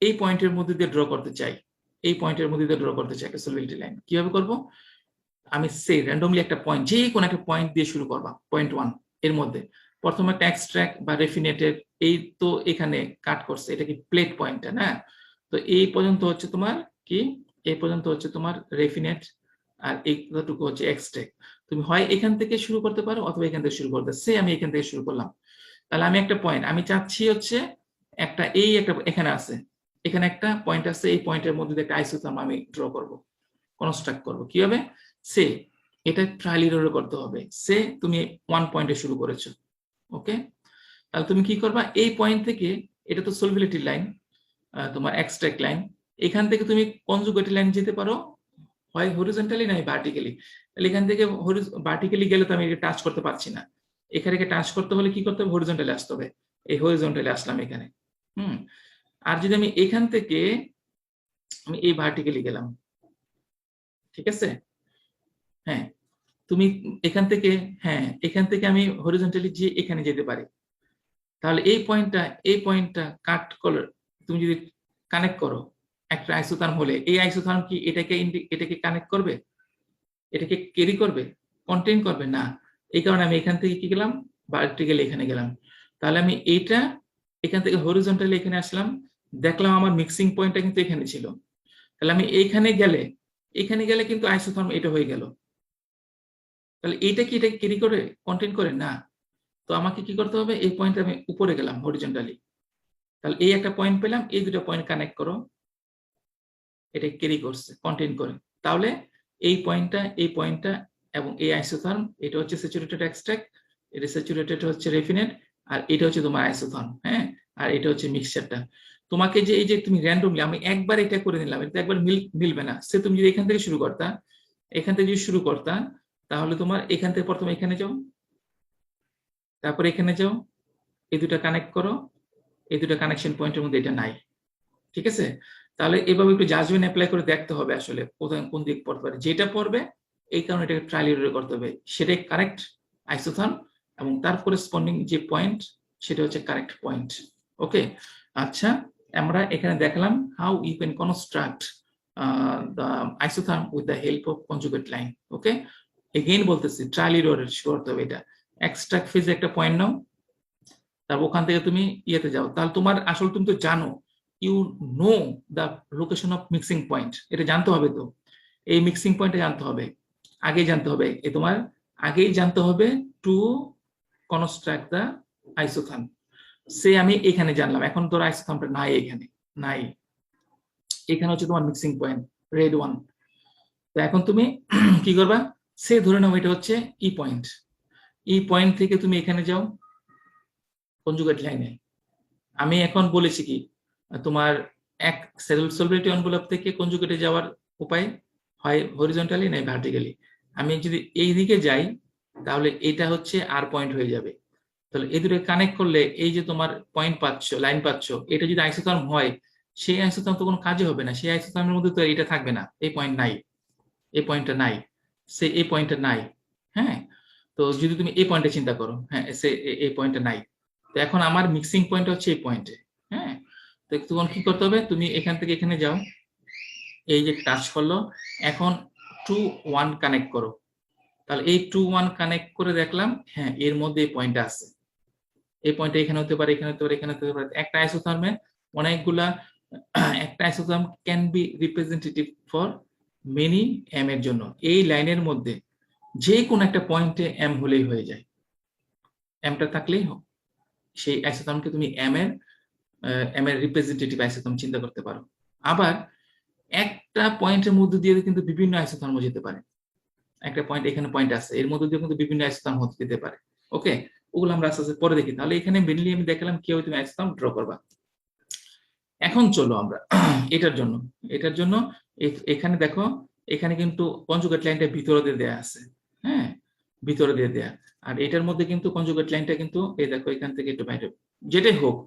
[SPEAKER 1] এই পয়েন্টের মধ্যে দিয়ে ড্র করতে চাই, এই পয়েন্টের মধ্যে দিয়ে ড্র করতে চাই একটা সলভেলিটি লাইন, কিভাবে করব? আমি সে র্যান্ডমলি একটা পয়েন্ট, যে কোনো একটা পয়েন্ট দিয়ে শুরু করবা, পয়েন্ট 1 এর মধ্যে প্রথমে একটা এক্সট্রাক্ট বা রেফিনেটেড, এই তো এখানে কাট করছে, এটা কি প্লেট পয়েন্টটা না? তো এই পর্যন্ত হচ্ছে তোমার কি, এই পর্যন্ত হচ্ছে তোমার রেফিনেট, আর এইটুকু হচ্ছে এক্সট্রাক্ট। তুমি হয় এখান থেকে শুরু করতে পারো অথবা এখান থেকে শুরু করতে, সে আমি এখান থেকে শুরু করলাম। তাহলে আমি একটা পয়েন্ট আমি চাচ্ছি হচ্ছে একটা, এই একটা এখানে আছে, এখানে একটা পয়েন্ট আছে, এই পয়েন্টের মধ্যে একটা আইসোথার্ম আমি ড্র করব, কনস্ট্রাক্ট করব। কি হবে? সে এটা ট্রায়াল এরর করতে হবে। সে তুমি 1 পয়েন্টে শুরু করেছো, ওকে? তাহলে তুমি কি করবা, এই পয়েন্ট থেকে, এটা তো সলভিলিটি লাইন, তোমার এক্সট্রাক্ট লাইন, এখান থেকে তুমি কনজুগেট লাইন যেতে পারো, হয় হরিজন্টালি নাই ভার্টিক্যালি। তাহলে এখান থেকে ভার্টিক্যালি গেলে তো আমি এটা টাচ করতে পারছি না, এখানে টাচ করতে হলে কি করতে হবে, হরিজন্টালি আসতে হবে। এই হরিজন্টালি আসলাম এখানে। আর যদি আমি এখান থেকে আমি এই ভার্টিক্যালি গেলাম, ঠিক আছে? হ্যাঁ, তুমি এখান থেকে, হ্যাঁ এখান থেকে আমি হরিজন্টালি যে এখানে যেতে পারি। তাহলে এই পয়েন্টটা কাট করে তুমি যদি কানেক্ট করো একটা আইসোথার্ম হলে, এই আইসোথার্ম কি এটাকে কানেক্ট করবে, এটাকে ক্যারি করবে, কন্টেইন করবে না? এই কারণে আমি এখান থেকে কি গেলাম, ভার্টিক্যালি এখানে গেলাম। তাহলে আমি এইটা এখান থেকে হরিজন্টালি এখানে আসলাম, দেখলাম আমার মিক্সিং পয়েন্টটা কিন্তু এখানে ছিল। তাহলে আমি এখানে গেলে কিন্তু আইসোথার্ম এটা হয়ে গেল। তাহলে এইটা কি এটা ক্যারি করে, কন্টেইন করে না? তো আমাকে কি করতে হবে, এই পয়েন্টে আমি উপরে গেলাম হরিজন্টালি। তাহলে এই একটা পয়েন্ট পেলাম, এই দুটো পয়েন্ট কানেক্ট করো, এটা ক্যারি করছে, কন্টেইন করে। তাহলে এই পয়েন্টটা এবং এই আইসোথার্ম, এটা হচ্ছে স্যাচুরেটেড এক্সট্রাক্ট, এটা স্যাচুরেটেড হচ্ছে রেফিনেট, আর এটা হচ্ছে তোমার আইসোথার্ম। হ্যাঁ, আর এটা হচ্ছে মিক্সচারটা। তোমাকে যে এই যে তুমি র্যান্ডমলি আমি একবার এটা করে নিলাম, এটা একবার মিলবে না। সে তুমি যদি এখান থেকে শুরু করতা, তাহলে তোমার এখান থেকে প্রথমে এখানে যাও, তারপর এখানে যাও, এই দুটো কানেক্ট করো, এই দুটো কানেকশন পয়েন্টের মধ্যে এটা নাই, ঠিক আছে? তাহলে এভাবে একটু জাজমেন্ট অ্যাপ্লাই করে দেখতে হবে আসলে কোথায় কোন দিক পড়তে পারে, যেটা পড়বে এই কারণে এটাকে ট্রায়াল এরর করতে হবে, সেটাই কারেক্ট আইসোথার্ম, এবং তার করেসপন্ডিং যে পয়েন্ট সেটা হচ্ছে কারেক্ট পয়েন্ট। ওকে, আচ্ছা, আমরা এখানে দেখলাম how you can construct the isotherm with the help of conjugate line. Okay, again বলতেছি ট্রায়াল এরর করতে হবে। এটা এক্সট্রাক্ট ফেজে একটা পয়েন্ট নাও, তারপর ওখান থেকে তুমি ইয়েতে যাও। তাহলে তোমার আসলে তুমি তো জানো, you know the location of mixing point, এটা জানতে হবে। তো এই মিক্সিং পয়েন্টে জানতে হবে, আগেই জানতে হবে, এই তোমার আগেই জানতে হবে টু কনস্ট্রাক্ট দ্য আইসোথার্ম। সে আমি এখানে জানলাম, এখন তোর আইসোথার্মটা নাই, এখানে নাই, এখানে হচ্ছে তোমার মিক্সিং পয়েন্ট রেড ওয়ান। তো এখন তুমি কি করবা, সে ধরে নাও এটা হচ্ছে ই পয়েন্ট, ই পয়েন্ট থেকে তুমি এখানে যাও কনজুগেট লাইনে। আমি এখন বলেছি কি, তোমার এক সলভেলিটি এনভেলপ থেকে কনজুগেটে যাওয়ার উপায় হয় হরিজন্টালি নাই ভার্টিক্যালি। আমি যদি এই দিকে যাই তাহলে এটা হচ্ছে আর পয়েন্ট হয়ে যাবে। তাহলে এই দুটো কানেক্ট করলে এই যে তোমার পয়েন্ট পাচ্ছ, লাইন পাচ্ছ, এটা যদি আইসোথার্ম হয়, সেই আইসোথার্ম তো কোনো কাজে হবে না, সেই আইসোথার্মের মধ্যে তো এটা থাকবে না, এই পয়েন্ট নাই, এই পয়েন্টটা নাই, সে এই পয়েন্টটা নাই। হ্যাঁ, তো যদি তুমি এই পয়েন্টে চিন্তা করো, হ্যাঁ সে এই পয়েন্টটা নাই, তো এখন আমার মিক্সিং পয়েন্ট হচ্ছে এই পয়েন্টে। হ্যাঁ, তো তখন কি করতে হবে, তুমি এখান থেকে এখানে যাও, এই যে টাচ করলো, এখন 2 1 কানেক্ট করো। তাহলে এই 2 1 কানেক্ট করে দেখলাম, হ্যাঁ এর মধ্যে এই পয়েন্টটা আছে, এই পয়েন্টটা এখানে হতে পারে, এখানে হতে পারে, এখানে হতে পারে। একটা আইসোথার্মে অনেকগুলা, একটা isotherm can be representative for many M এর জন্য। এই লাইনের মধ্যে যে কোনো একটা পয়েন্টে এম হলেই হয়ে যায়, এমটা থাকলেই সেই আইসোথার্মকে তুমি এম এর রিপ্রেজেন্টেটিভ আইসোথার্ম চিন্তা করতে পারো। আবার একটা পয়েন্টের মধ্যে দিয়ে কিন্তু বিভিন্ন আইসোথার্ম যেতে পারে, একটা পয়েন্ট এখানে পয়েন্ট আছে, এর মধ্যে দিয়ে কিন্তু বিভিন্ন আইসোথার্ম হতে যেতে পারে। ওকে, ওগুলো আমরা আস্তে আস্তে পরে দেখি। তাহলে এখানে মেনলি আমি দেখালাম কিভাবে তুমি আইসোথার্ম ড্র করবা। এখন চলো আমরা এটার জন্য এখানে দেখো, এখানে কিন্তু কনজুগেট লাইনটা ভিতরে দিয়ে দেয়া আছে। হ্যাঁ, ভিতরে দিয়ে দেয়া, আর এটার মধ্যে কিন্তু কনজুগেট লাইনটা কিন্তু এই দেখো এখান থেকে একটু বাইরে, যেটাই হোক,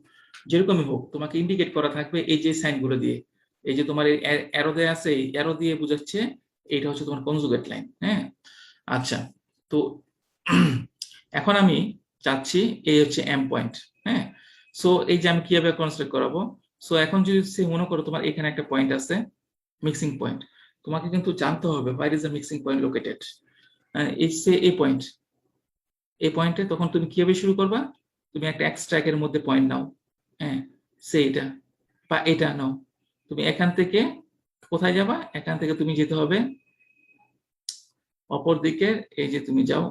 [SPEAKER 1] যেরকমই হোক, তোমাকে ইন্ডিকেট করা থাকবে এই যে সাইনগুলো দিয়ে। এই যে তোমার অ্যারো দেয়া আছে, এই অ্যারো দিয়ে বোঝাচ্ছে এইটা হচ্ছে তোমার কনজুগেট লাইন। হ্যাঁ, আচ্ছা, তো এখন আমি চাচ্ছি এই হচ্ছে এম পয়েন্ট। হ্যাঁ, সো এই যে আমি কিভাবে কনস্ট্রাক্ট করাবো। সো এখন যদি মনে করো তোমার এখানে একটা পয়েন্ট আছে, মিক্সিং পয়েন্ট, তোমাকে কিন্তু জানতে হবে where is the mixing point located. এই পয়েন্টে তখন তুমি কিভাবে শুরু করবা, তুমি একটা এক্সট্রাকের মধ্যে পয়েন্ট নাও, হ্যাঁ সে এটা বা এটা নাও, তুমি এখান থেকে কোথায় যাবা, এখান থেকে তুমি যেতে হবে অপর দিকে, এই যে তুমি যাও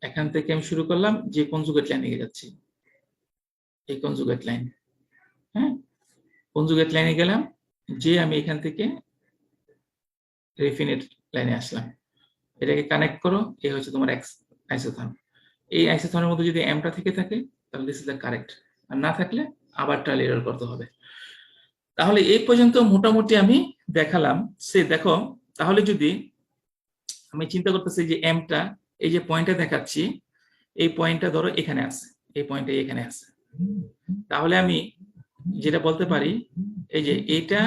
[SPEAKER 1] এখান থেকে আমি শুরু করলাম যে কনজুগেট লাইনে যাচ্ছি, এই কনজুগেট লাইন, হ্যাঁ কনজুগেট লাইনে গেলাম, যে আমি এখান থেকে রেফিনেট লাইনে আসলাম, এটাকে কানেক্ট করো, এই হচ্ছে তোমার আইসোথার্ম। এই আইসোথার্মের মধ্যে যদি এমটা থেকে থাকে তাহলে দিস ইজ দ্য কারেক্ট, আর না থাকলে আবার ট্রায়াল এরর করতে হবে। তাহলে এই পর্যন্ত মোটামুটি আমি দেখালাম। সে দেখো, তাহলে যদি আমি চিন্তা করতেছি যে এমটা এই যে পয়েন্টে দেখাচ্ছি, এই পয়েন্টটা ধরো এখানে আছে, এই পয়েন্টটা এখানে আছে, তাহলে আমি যেটা বলতে পারি এই যে এটা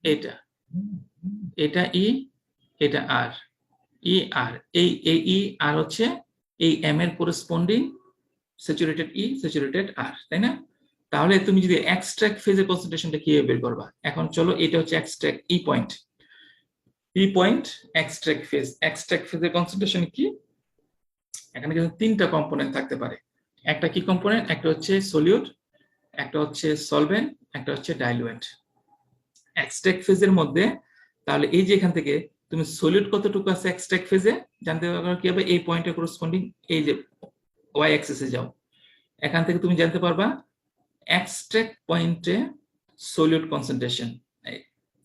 [SPEAKER 1] এটা এটা ই, এটা আর ই আর, এই ই আর হচ্ছে এই এম এর করেসপন্ডিং স্যাচুরেটেড ই স্যাচুরেটেড আর, তাই না? তাহলে তুমি যদি এক্সট্রাক্ট ফেজের কনসেন্ট্রেশনটা কিভাবে বের করবা, এখন চলো এটা হচ্ছে এক্সট্রাক্ট ই পয়েন্ট, এক্সট্রাক্ট ফেজের কনসেন্ট্রেশন কি, এখানে কিন্তু তিনটা কম্পোনেন্ট থাকতে পারে। একটা কি কম্পোনেন্ট, একটা হচ্ছে সলিউট, একটা হচ্ছে সলভেন্ট, একটা হচ্ছে ডাইলুয়েন্ট। এক্সট্রাক্ট ফেজের মধ্যে তাহলে এই যে এখান থেকে তুমি সলিউট কতটুকু আছে এক্সট্রাক্ট ফেজে জানতে পারবে কি হবে, এই পয়েন্টে করসপন্ডিং এই যে ওয়াই অ্যাক্সিসে যাও, এখান থেকে তুমি জানতে পারবা এক্সট্রাক্ট পয়েন্টে সলিউট কনসেন্ট্রেশন,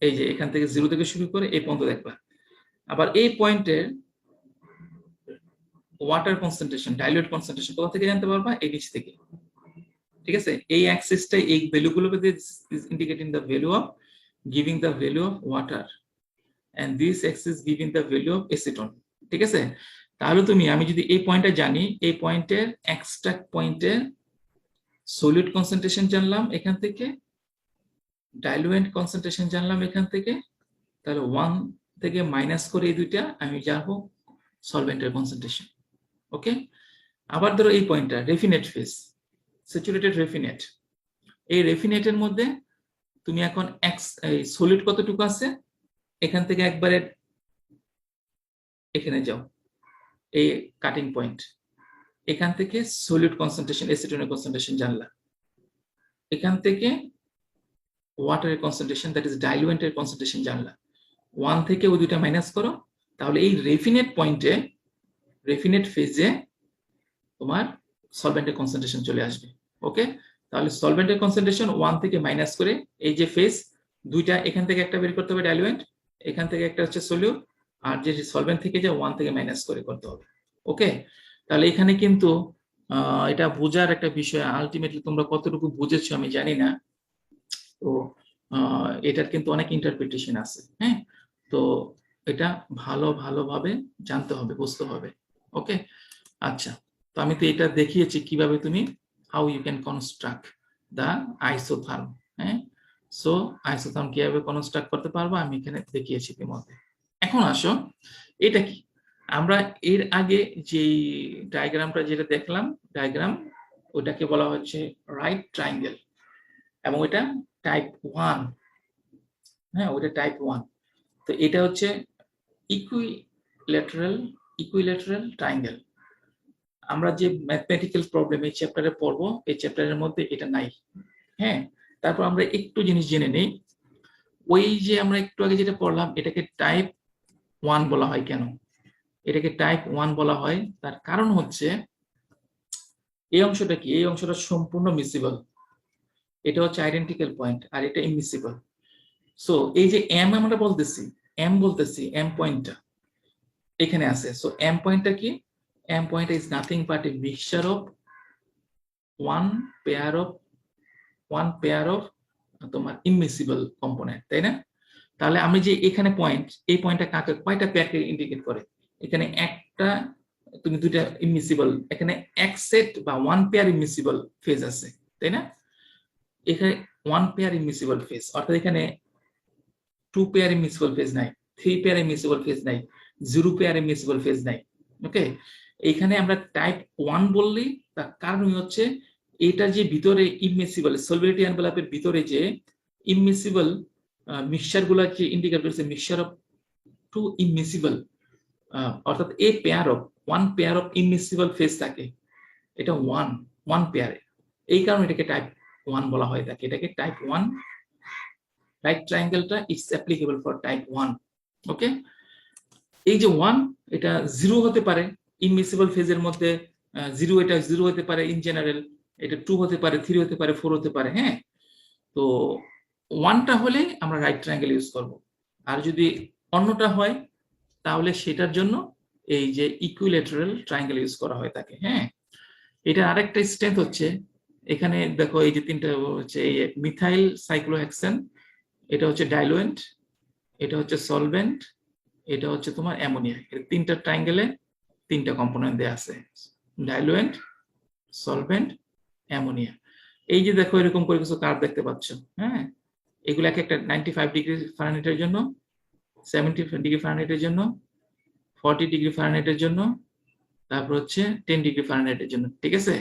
[SPEAKER 1] এই যে এখান থেকে 0 থেকে শুরু করে এই পর্যন্ত দেখবা। আবার এই পয়েন্টের ওয়াটার কনসেন্ট্রেশন, ডাইলুয়েট কনসেন্ট্রেশন কোথা থেকে জানতে পারবা, এই নিচ থেকে, ঠিক আছে? এই অ্যাক্সিসটা এই ভ্যালুগুলোকে is indicating the value of giving the value of water, and this axis giving the value of acetone, ঠিক আছে? তাহলে তুমি আমি যদি এই পয়েন্টটা জানি, এই পয়েন্টের এক্সট্রাক্ট পয়েন্টের সলিউট কনসেন্ট্রেশন জানলাম এখান থেকে, ডাইলুয়েন্ট কনসেন্ট্রেশন জানলাম এখান থেকে, তাহলে 1 থেকে মাইনাস করে এই দুইটা আমি জানবো সলভেন্টের কনসেন্ট্রেশন। ওকে, আবার ধরো এই পয়েন্টটা রেফিনেট ফেজ, স্যাচুরেটেড রেফিনেট, এই রেফিনেটের মধ্যে তুমি এখন সলিড কতটুকু আছে, এখান থেকে একবারে এখানে যাও, এই কাটিং পয়েন্ট, এখান থেকে সলিড কনসেন্ট্রেশন এসিটোনের কনসেন্ট্রেশন জানলা, এখান থেকে ওয়াটারের কনসেন্ট্রেশন দ্যাট ইজ ডাইলুয়েন্টের কনসেন্ট্রেশন জানলা, 1 থেকে ওই দুইটা মাইনাস করো, তাহলে এই রেফিনেট পয়েন্টে রেফিনেট ফেজে তোমার সলভেন্টের কনসেন্ট্রেশন চলে আসবে। ওকে, তাহলে সলভেন্টের কনসেন্ট্রেশন 1 থেকে মাইনাস করে এই যে ফেজ দুইটা, এখান থেকে একটা বের করতে হবে ডাইলুয়েন্ট, এখান থেকে একটা হচ্ছে সলিউট, আর যে সলভেন্ট থেকে যে 1 থেকে মাইনাস করে করতে হবে। ওকে, তাহলে এখানে কিন্তু এটা বোঝার একটা বিষয়, আলটিমেটলি তোমরা কতটুকু বুঝেছো আমি জানি না, তো এটার কিন্তু অনেক ইন্টারপ্রিটেশন আছে, হ্যাঁ, তো এটা ভালোভাবে জানতে হবে, বুঝতে হবে। ওকে, আচ্ছা, তো আমি তো এটা দেখিয়েছি কিভাবে তুমি how you can construct the isotherm, হ্যাঁ, সো আইসোথার্ম কিভাবে কনস্ট্রাক্ট করতে পারবো আমি এখানে দেখিয়েছি ইতিমধ্যে। এখন আসো, এটা কি, আমরা এর আগে যে ডায়াগ্রামটা যেটা দেখলাম, ডায়াগ্রাম ওটাকে বলা হচ্ছে রাইট ট্রায়াঙ্গেল, এবং এটা টাইপ 1, হ্যাঁ ওটা টাইপ 1। তো এটা হচ্ছে ইকুইল্যাটারাল ট্রায়াঙ্গেল। আমরা যে ম্যাথমেটিক্যাল প্রবলেম এই চ্যাপ্টারে পড়বো, এই চ্যাপ্টারের মধ্যে এটা নাই, হ্যাঁ। তারপর আমরা একটু জিনিস জেনে নেই, ওই যে আমরা একটু আগে যেটা পড়লাম এটাকে টাইপ 1 বলা হয় কেন, এটাকে টাইপ 1 বলা হয় তার কারণ হচ্ছে এই অংশটা কি, এই অংশটা সম্পূর্ণ মিসিবল, এটা হচ্ছে আইডেন্টিক্যাল পয়েন্ট, আর এটা ইমিসিবল। সো এই যে এম আমরা বলতেছি, এম পয়েন্টটা এখানে আছে, সো এম পয়েন্টটা কি, M point is nothing but a mixture of one pair of তোমার ইমিসিবল কম্পোনেন্ট, তাই না? তাহলে আমি যে এখানে পয়েন্ট, এই পয়েন্টটা কাকে কয়টা পেয়ারকে ইন্ডিকেট করে, এখানে একটা, তুমি দুইটা ইমিসিবল, এখানে এক সেট বা 1 পেয়ার ইমিসিবল ফেজ আছে, তাই না? এখানে 1 পেয়ার ইমিসিবল ফেজ, অর্থাৎ এখানে 2 পেয়ার ইমিসিবল ফেজ নাই, 3 পেয়ার ইমিসিবল ফেজ নাই, 0 পেয়ার ইমিসিবল ফেজ নাই। ওকে, এইখানে আমরা টাইপ 1 বললেই তার কারণ হচ্ছে এটা যে ভিতরে ইমিসিবল সলভেবিলিটি এনভেলপের ভিতরে যে ইমিসিবল মিক্সচার গুলা কি ইন্ডিকেট করছে মিক্সচার অফ টু ইমিসিবল, অর্থাৎ a pair of one pair of immiscible phase থাকে, এটা ওয়ান পেয়ারে, এই কারণে এটাকে টাইপ 1 বলা হয় থাকে, এটাকে টাইপ 1 রাইট ট্রায়াঙ্গেলটা it's applicable for type 1। Okay, এই যে 1 এটা 0 হতে পারে ইমিসিবল ফেজের মধ্যে, 0 এটা 0 হতে পারে ইন জেনারেল, এটা 2 হতে পারে, 3 হতে পারে, 4 হতে পারে। হ্যাঁ, তো 1টা হলে আমরা রাইট ট্রায়াঙ্গেল ইউজ করব, আর যদি অন্যটা হয় তাহলে সেটার জন্য এই যে ইকুইল্যাটারাল ট্রায়াঙ্গেল ইউজ করা হয় থাকে। হ্যাঁ, এটা আরেকটা স্ট্রেংথ হচ্ছে, এখানে দেখো এই যে তিনটা হচ্ছে এই মিথাইল সাইক্লোহেক্সেন, এটা হচ্ছে ডাইলুয়েন্ট, এটা হচ্ছে সলভেন্ট, এটা হচ্ছে তোমার অ্যামোনিয়া। এর তিনটা ট্রায়াঙ্গেলে তিনটা কম্পোনেন্ট দেয়া আছে, ডাইলুয়েন্ট, সলভেন্ট, অ্যামোনিয়া। এই যে দেখো এরকম করে কিছু কার্ভ দেখতে পাচ্ছ। হ্যাঁ, এগুলো এক একটা 95 ডিগ্রি ফারেনহাইটের জন্য, 70 ডিগ্রি ফারেনহাইটের জন্য, 40 ডিগ্রি ফারেনহাইটের জন্য, তারপর হচ্ছে 10 ডিগ্রি ফারেনহাইটের জন্য। ঠিক আছে,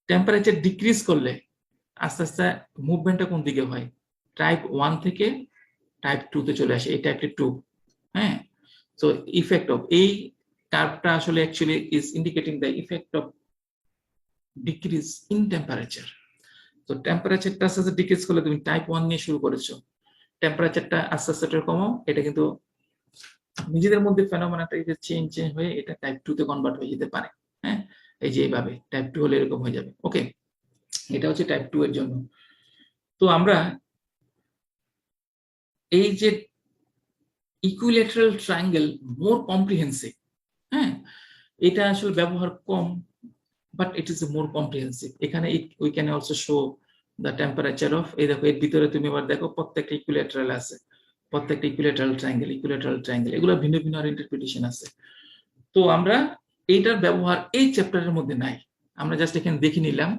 [SPEAKER 1] টেম্পারেচার ডিক্রিজ করলে আস্তে আস্তে মুভমেন্টটা কোন দিকে হয়, টাইপ 1 থেকে টাইপ 2 তে চলে আসে, এই টাইপটা 2। হ্যাঁ, সো ইফেক্ট অফ এই কার্ভটা আসলে actually is indicating the effect of decrease in temperature. তো টেম্পারেচারটা আস্তে আস্তে ডিক্রিজ করলে তুমি টাইপ 1 নিয়ে শুরু করেছো, টেম্পারেচারটা আস্তে আস্তে কমাও, এটা কিন্তু নিজেদের মধ্যে ফেনোমেনাটা চেঞ্জ হয়ে এটা টাইপ 2 তে কনভার্ট হয়ে যেতে পারে। হ্যাঁ, এই যে এইভাবে টাইপ 2 হলে এরকম হয়ে যাবে। ওকে, এটা হচ্ছে টাইপ 2 এর জন্য। তো আমরা এই যে ইকুইল্যাটারাল ট্রায়াঙ্গেল মোর কম্প্রিহেন্সিভ, হ্যাঁ, এটা আসলে ব্যবহার কম, but it is more comprehensive. এখানে we can also show the temperature of, এই দেখো এর ভিতরে তুমি আবার দেখো প্রত্যেকটা ইকুইল্যাটারাল আছে, প্রত্যেকটা ইকুইল্যাটারাল ট্রায়াঙ্গেল, এগুলো ভিন্ন ভিন্ন ইন্টারপ্রিটেশন আছে। তো আমরা এইটার ব্যবহার এই চ্যাপ্টারের মধ্যে নাই, আমরা জাস্ট এখানে দেখে নিলাম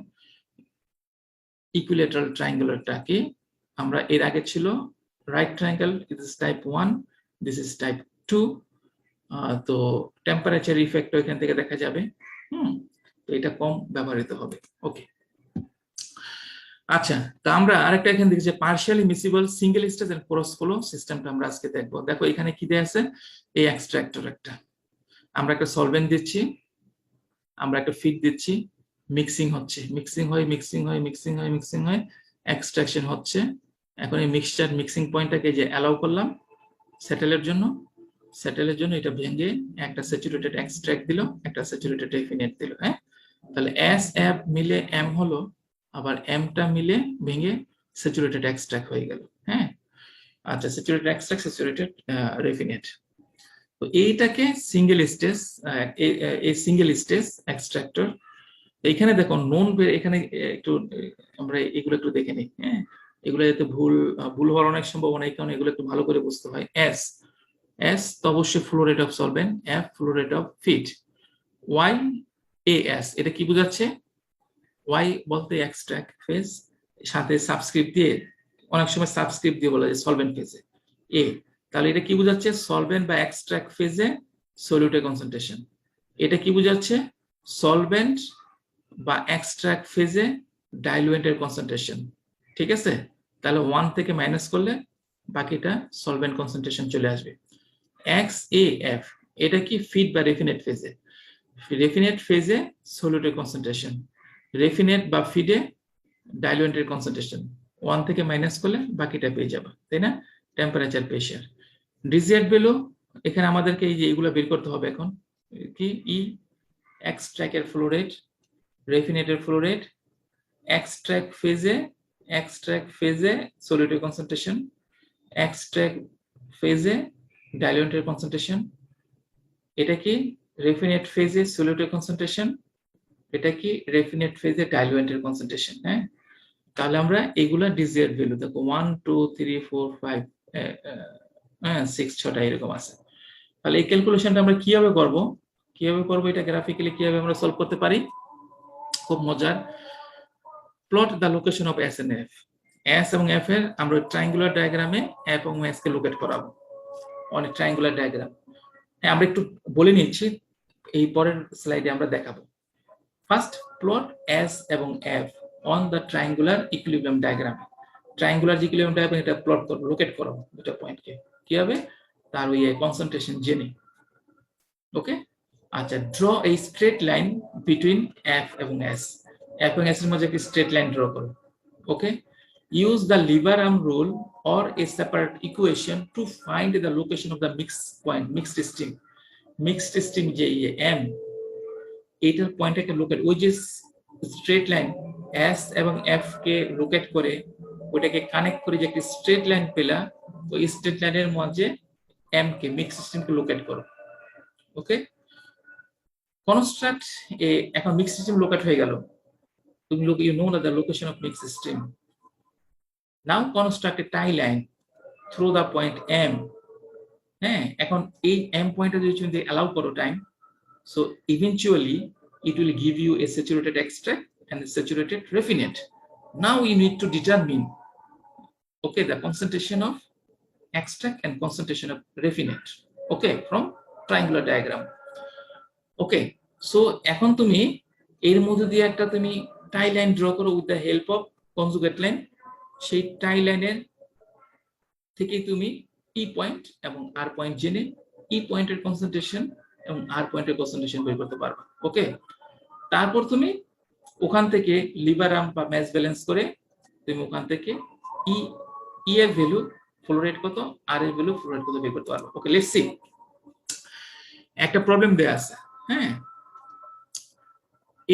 [SPEAKER 1] ইকুইল্যাটারাল ট্রায়াঙ্গেলটাকে। আমরা এর আগে ছিল right triangle, this is type 1, this is type 2। তো টেম্পারেচার ইফেক্ট এখান থেকে দেখা যাবে। তো এটা কম ব্যবহৃত হবে। ওকে, আচ্ছা, তো আমরা আরেকটা এখানে দেখছি partially miscible single stage and cross flow সিস্টেমটা আমরা আজকে দেখবো। দেখো এখানে কি দেয়া আছে, এই এক্সট্রাক্টর একটা, আমরা একটা সলভেন্ট দিচ্ছি, আমরা একটা ফিড দিচ্ছি, মিক্সিং হচ্ছে, মিক্সিং হয়, এক্সট্রাকশন হচ্ছে। এখন এই মিক্সিং পয়েন্টটাকে যে অ্যালাউ করলাম সেটেলের জন্য, এটা ভেঙে একটা স্যাচুরেটেড এক্সট্রাক্ট দিল, একটা স্যাচুরেটেড রেফিনেট দিল। হ্যাঁ, তাহলে এস এফ মিলে এম হলো, আবার এমটা মিলে ভেঙে স্যাচুরেটেড এক্সট্রাক্ট হয়ে গেল। হ্যাঁ, আচ্ছা, স্যাচুরেটেড এক্সট্রাক্ট, স্যাচুরেটেড রেফিনেট। তো এইটাকে সিঙ্গেল স্টেজ, এই সিঙ্গেল স্টেজ এক্সট্রাক্টর। এখানে দেখো নোন, এখানে একটু আমরা এগুলো একটু দেখে নিই। হ্যাঁ, এগুলো যাতে ভুল হওয়ার অনেক সম্ভাবনা, এই কারণে এগুলো একটু ভালো করে বুঝতে হয়। এস তো অবশ্যই flow rate of solvent, F flow rate of feed, Y S এটা কি বোঝাচ্ছে, ওয়াই বলতে এক্সট্রাক্ট ফেজ, সাথে সাবস্ক্রিপ্ট দিয়ে, অনেক সময় সাবস্ক্রিপ্ট দিয়ে বলা যায় সলভেন্ট ফেজে এ, তাহলে এটা কি বোঝাচ্ছে, সলভেন্ট বা এক্সট্রাক্ট ফেজে সলিউটের কনসেন্ট্রেশন। এটা কি বোঝাচ্ছে, সলভেন্ট বা এক্সট্রাক্ট ফেজে ডাইলুয়েন্টের কনসেন্ট্রেশন। ঠিক আছে, তাহলে 1 থেকে মাইনাস করলে বাকিটা সলভেন্ট কনসেন্ট্রেশন চলে আসবে। এক্স এ এফ এটা কি ফিড বা রেফিনেট ফেজে, রেফিনেট ফেজে সলিউটের কনসেন্ট্রেশন, রেফিনেট বা ফিডে ডাইলুয়েন্টের কনসেন্ট্রেশন, 1 থেকে মাইনাস করলে বাকিটা পেয়ে যাবে, তাই না? টেম্পারেচার, প্রেসার, ডিজিয়ার্ড ভ্যালু, এখানে আমাদেরকে এই যে এগুলো বের করতে হবে এখন, কি ই এক্সট্রাক্টের ফ্লো রেট, রেফিনেটের ফ্লো রেট, এক্সট্রাক্ট ফেজে সলিউটের কনসেন্ট্রেশন, এক্সট্রাক্ট ফেজে ডাইলুয়েন্টের কনসেন্ট্রেশন, এটা কি রেফিনেট ফেজে সলিউটের কনসেন্ট্রেশন, এটা কি রেফিনেট ফেজে ডাইলুয়েন্টের কনসেন্ট্রেশন। হ্যাঁ, তাহলে আমরা এগুলা ডিজিয়ার্ড ভ্যালু দেখো 1 2 3 4 5 6 6টা এরকম আছে। তাহলে এই ক্যালকুলেশনটা আমরা কিভাবে করব, এটা গ্রাফিক্যালি কিভাবে আমরা সলভ করতে পারি, খুব মজার। Plot the location of S and F, S এবং এফ এর আমরা ট্রায়াঙ্গুলার ডায়াগ্রামে এফ এবং এস কে লোকেট করাবো, অনেক ট্রায়াঙ্গুলার ডায়াগ্রাম। হ্যাঁ, আমরা একটু বলে নিচ্ছি, এই পরের স্লাইডে আমরা দেখাবো। ফার্স্ট প্লট এস এবং F on the triangular equilibrium diagram. Triangular যে ইকুইলিব্রিয়াম ডায়াগ্রাম এটা প্লট করো, লোকেট করো দুটো পয়েন্টকে, কি হবে তার ওই কনসেন্ট্রেশন জেনে। ওকে, আচ্ছা, ড্র এ স্ট্রেট লাইন বিটুইন এফ এবং এস, এফ এবং এস এর মধ্যে একটি স্ট্রেট লাইন ড্র করো। ওকে, use the lever arm rule or a separate equation to find the location of the mixed point, mixed stream যে m এটার পয়েন্টটাকে locate, ওই যে স্ট্রেট লাইন s এবং f কে লোকেট করে ওটাকে কানেক্ট করে যে একটা স্ট্রেট লাইন পেলা, ওই স্ট্রেট লাইনের মধ্যে m কে মিক্সড সিস্টেমকে লোকেট করো। ওকে, কনস্ট্রাক্ট এ, এখন মিক্সড সিস্টেম লোকেট হয়ে গেল, তুমি you know the location of mixed system. Now construct a tie line through the point M. হ্যাঁ, এখন এই M পয়েন্টে যদি তুমি allow করো time, so eventually it will give you a saturated extract and a saturated raffinate. Now you need to determine, okay, the concentration of extract and concentration of raffinate, okay, from triangular diagram. Okay, so এখন তুমি এর মধ্যে দিয়ে একটা তুমি tie line draw করো with the help of conjugate line. সেই টাই লাইনের থেকে তুমি ই পয়েন্ট এবং আর পয়েন্ট জেনে ই পয়েন্টের কনসেন্ট্রেশন এবং আর পয়েন্টের কনসেন্ট্রেশন বের করতে পারবে। ওকে, তারপর তুমি ওখান থেকে লিভার আর্ম বা ম্যাচ ব্যালেন্স করে তুমি ওখান থেকে ই এর ভ্যালু, ফ্লো রেট কত, আর এর ভ্যালু, ফ্লো রেট কত বের করতে পারবে। ওকে, লেটস সি, একটা প্রবলেম দেয়া আছে। হ্যাঁ,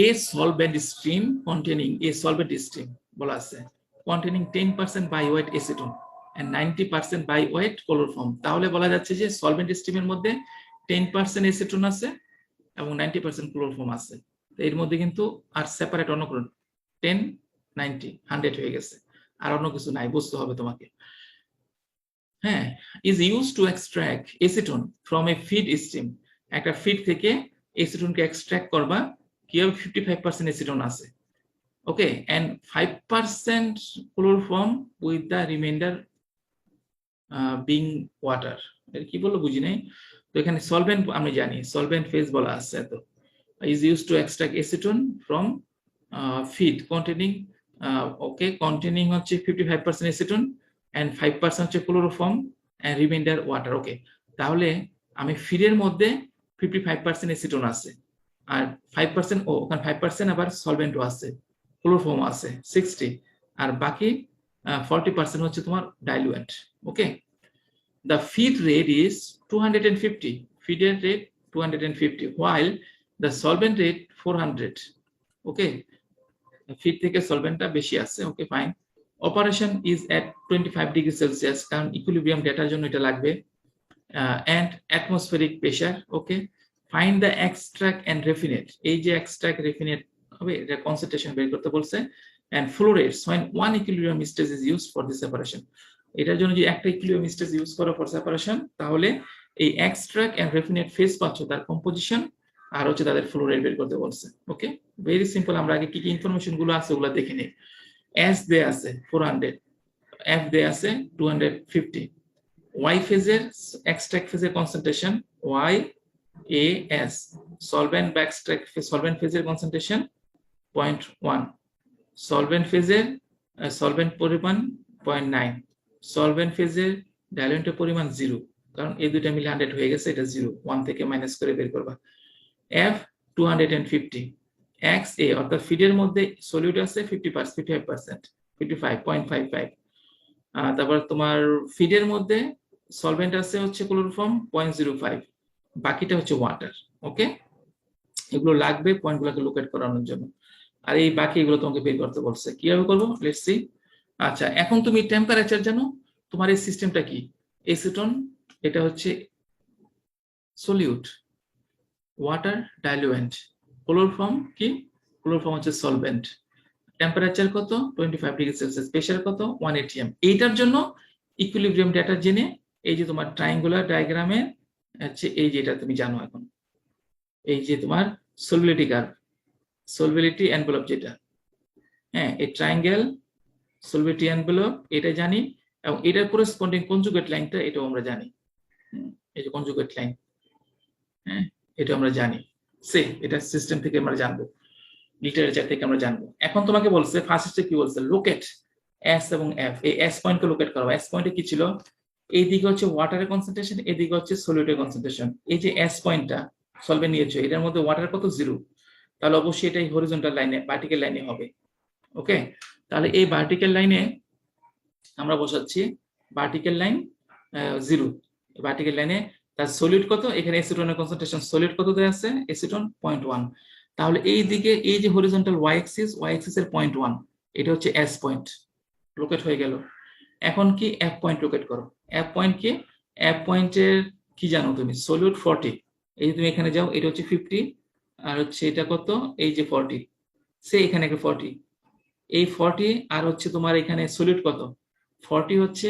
[SPEAKER 1] a solvent stream containing a solvent stream বলা আছে containing 10% by weight acetone and 90% by weight chloroform, তাহলে বলা যাচ্ছে যে সলভেন্ট স্ট্রিমের মধ্যে 10% এসিটোন আছে এবং 90% ক্লোরোফর্ম আছে। এর মধ্যে কিন্তু আর সেপারেট অন্য কোনো 10 90 100 হয়ে গেছে, আর অন্য কিছু নাই, বুঝতে হবে তোমাকে। হ্যাঁ, is used to extract acetone from a feed stream, একটা ফিড থেকে এসিটোনকে এক্সট্রাক্ট করবা, কি হবে 55% এসিটোন আছে। ওকে, and 5% chloroform with the remainder being water. এর কি বলবো বুঝি নাই। তো এখানে সলভেন্ট আমি জানি, সলভেন্ট ফেজ বলা আছে, তো is used to extract acetone from feed containing containing হচ্ছে 55% acetone and 5% হচ্ছে chloroform and remainder water. ওকে, তাহলে আমি ফিডের মধ্যে 55% acetone আছে আর 5% ওখানে 5% আবার সলভেন্টও আছে, ক্লোরোফর্ম আছে 60, আর বাকি 40% হচ্ছে তোমার diluent. Okay, the feed rate is 250, feeder rate 250 while the solvent rate 400. Okay, feed থেকে সলভেন্টটা বেশি আছে। Okay, fine. Operation is at 25 degree Celsius, কারণ ইকুইলিব্রিয়াম ডেটার জন্য এটা লাগবে, and atmospheric pressure. Okay, find the extract and raffinate, এই যে extract raffinate হবে এটা কনসেন্ট্রেশন বের করতে বলছে, and flow rates when one equilibrium stage is used for this separation. এটার জন্য যে একটা ইকুইলিব্রিয়াম স্টেজ ইউজ করো ফর সেপারেশন, তাহলে এই এক্সট্রাক্ট এন্ড রেফিনেট ফেজ পাচ্ছ, তার কম্পোজিশন আর হচ্ছে তাদের ফ্লো রেট বের করতে বলছে। ওকে, ভেরি সিম্পল। আমরা আগে কি কি ইনফরমেশন গুলো আছে ওগুলো দেখে নিই। এস দে আছে 400, এফ দে আছে 250, ওয়াই ফেজের এক্সট্রাক্ট ফেজের concentration Y A S, solvent বা এক্সট্রাক্ট সলভেন্ট ফেজের কনসেন্ট্রেশন 0.1, সলভেন্ট ফেজের সলভেন্ট পরিমাণ 0.9, সলভেন্ট ফেজের ডাইলুয়েন্টের পরিমাণ 0, কারণ এই দুইটা মিলে 100 হয়ে গেছে, এটা 0, 1 থেকে মাইনাস করে বের করবা। এফ 250, এক্স এ অর্থাৎ ফিডের মধ্যে সলিউট আছে 55%, 55.55, তারপর তোমার ফিডের মধ্যে সলভেন্ট আছে হচ্ছে ক্লোরোফর্ম 0.05, বাকিটা হচ্ছে ওয়াটার। ওকে, এগুলো লাগবে পয়েন্টগুলোকে লোকেট করানোর জন্য, আর এই বাকি এগুলো তোমাকে বের করতে বলছে। কিভাবে করবো লেটস সি। আচ্ছা, এখন তুমি টেম্পারেচার জানো, তোমার এই সিস্টেমটা কি, এসিটোন এটা হচ্ছে সলিউট, ওয়াটার ডাইলুয়েন্ট, ক্লোরোফর্ম কি, ক্লোরোফর্ম হচ্ছে সলভেন্ট, টেম্পারেচার কত 25 ডিগ্রি সেলসিয়াস, প্রেসার কত 1 atm। এইটার জন্য ইকুইলিব্রিয়াম ডেটা জেনে এই যে তোমার ট্রায়াঙ্গুলার ডায়াগ্রামে হচ্ছে এই যেটা তুমি জানো এখন, এই যে তোমার সলভিলিটি কার্ভ, সলভিলিটি এনভেলপ যেটা, হ্যাঁ এই ট্রায়াঙ্গেল সলভিলিটি এনভেলপ এটা জানি, এবং এটার করেসপন্ডিং কনজুগেট লাইনটা এটাও আমরা জানি, এই যে কনজুগেট লাইন, হ্যাঁ এটা আমরা জানি, সে এটা সিস্টেম থেকে আমরা জানবো, লিটারেচার থেকে আমরা জানবো। এখন তোমাকে বলছে ফার্স্ট স্টেপ কি বলছে, লোকেট এস এবং এফ, এই এস পয়েন্টকে লোকেট করো। এস পয়েন্টে কি ছিল, এইদিকে হচ্ছে ওয়াটারের কনসেন্ট্রেশন, এদিকে হচ্ছে সলিউটের কনসেন্ট্রেশন। এই যে এস পয়েন্টটা সলভে নিয়েছো, এটার মধ্যে ওয়াটার কত 0, তাহলে অবশ্যই এটাই হরিজন্টাল লাইনে, ভার্টিক্যাল লাইনে হবে। ওকে, তাহলে এই ভার্টিক্যাল লাইনে আমরা বসাচ্ছি ভার্টিক্যাল লাইন 0, ভার্টিক্যাল লাইনে তার সলিউট কত, এখানে এসিটনের কনসেন্ট্রেশন সলিউট কত দেওয়া আছে, এসিটন 0.1। তাহলে এই দিকে এই যে হরিজন্টাল ওয়াই অ্যাক্সিস এর 0.1, এটা হচ্ছে এস পয়েন্ট, লোকেট হয়ে গেল। এখন কি এফ পয়েন্ট লোকেট করো। এফ পয়েন্ট কি, এফ পয়েন্টের কি জানো তুমি, সলিউট 40, এই যে তুমি এখানে যাও, এটা হচ্ছে 50 আর হচ্ছে এটা কত, এই যে 40, সে এখানে একটা 40, এই 40 আর হচ্ছে তোমার এখানে সলিউট কত, 40 হচ্ছে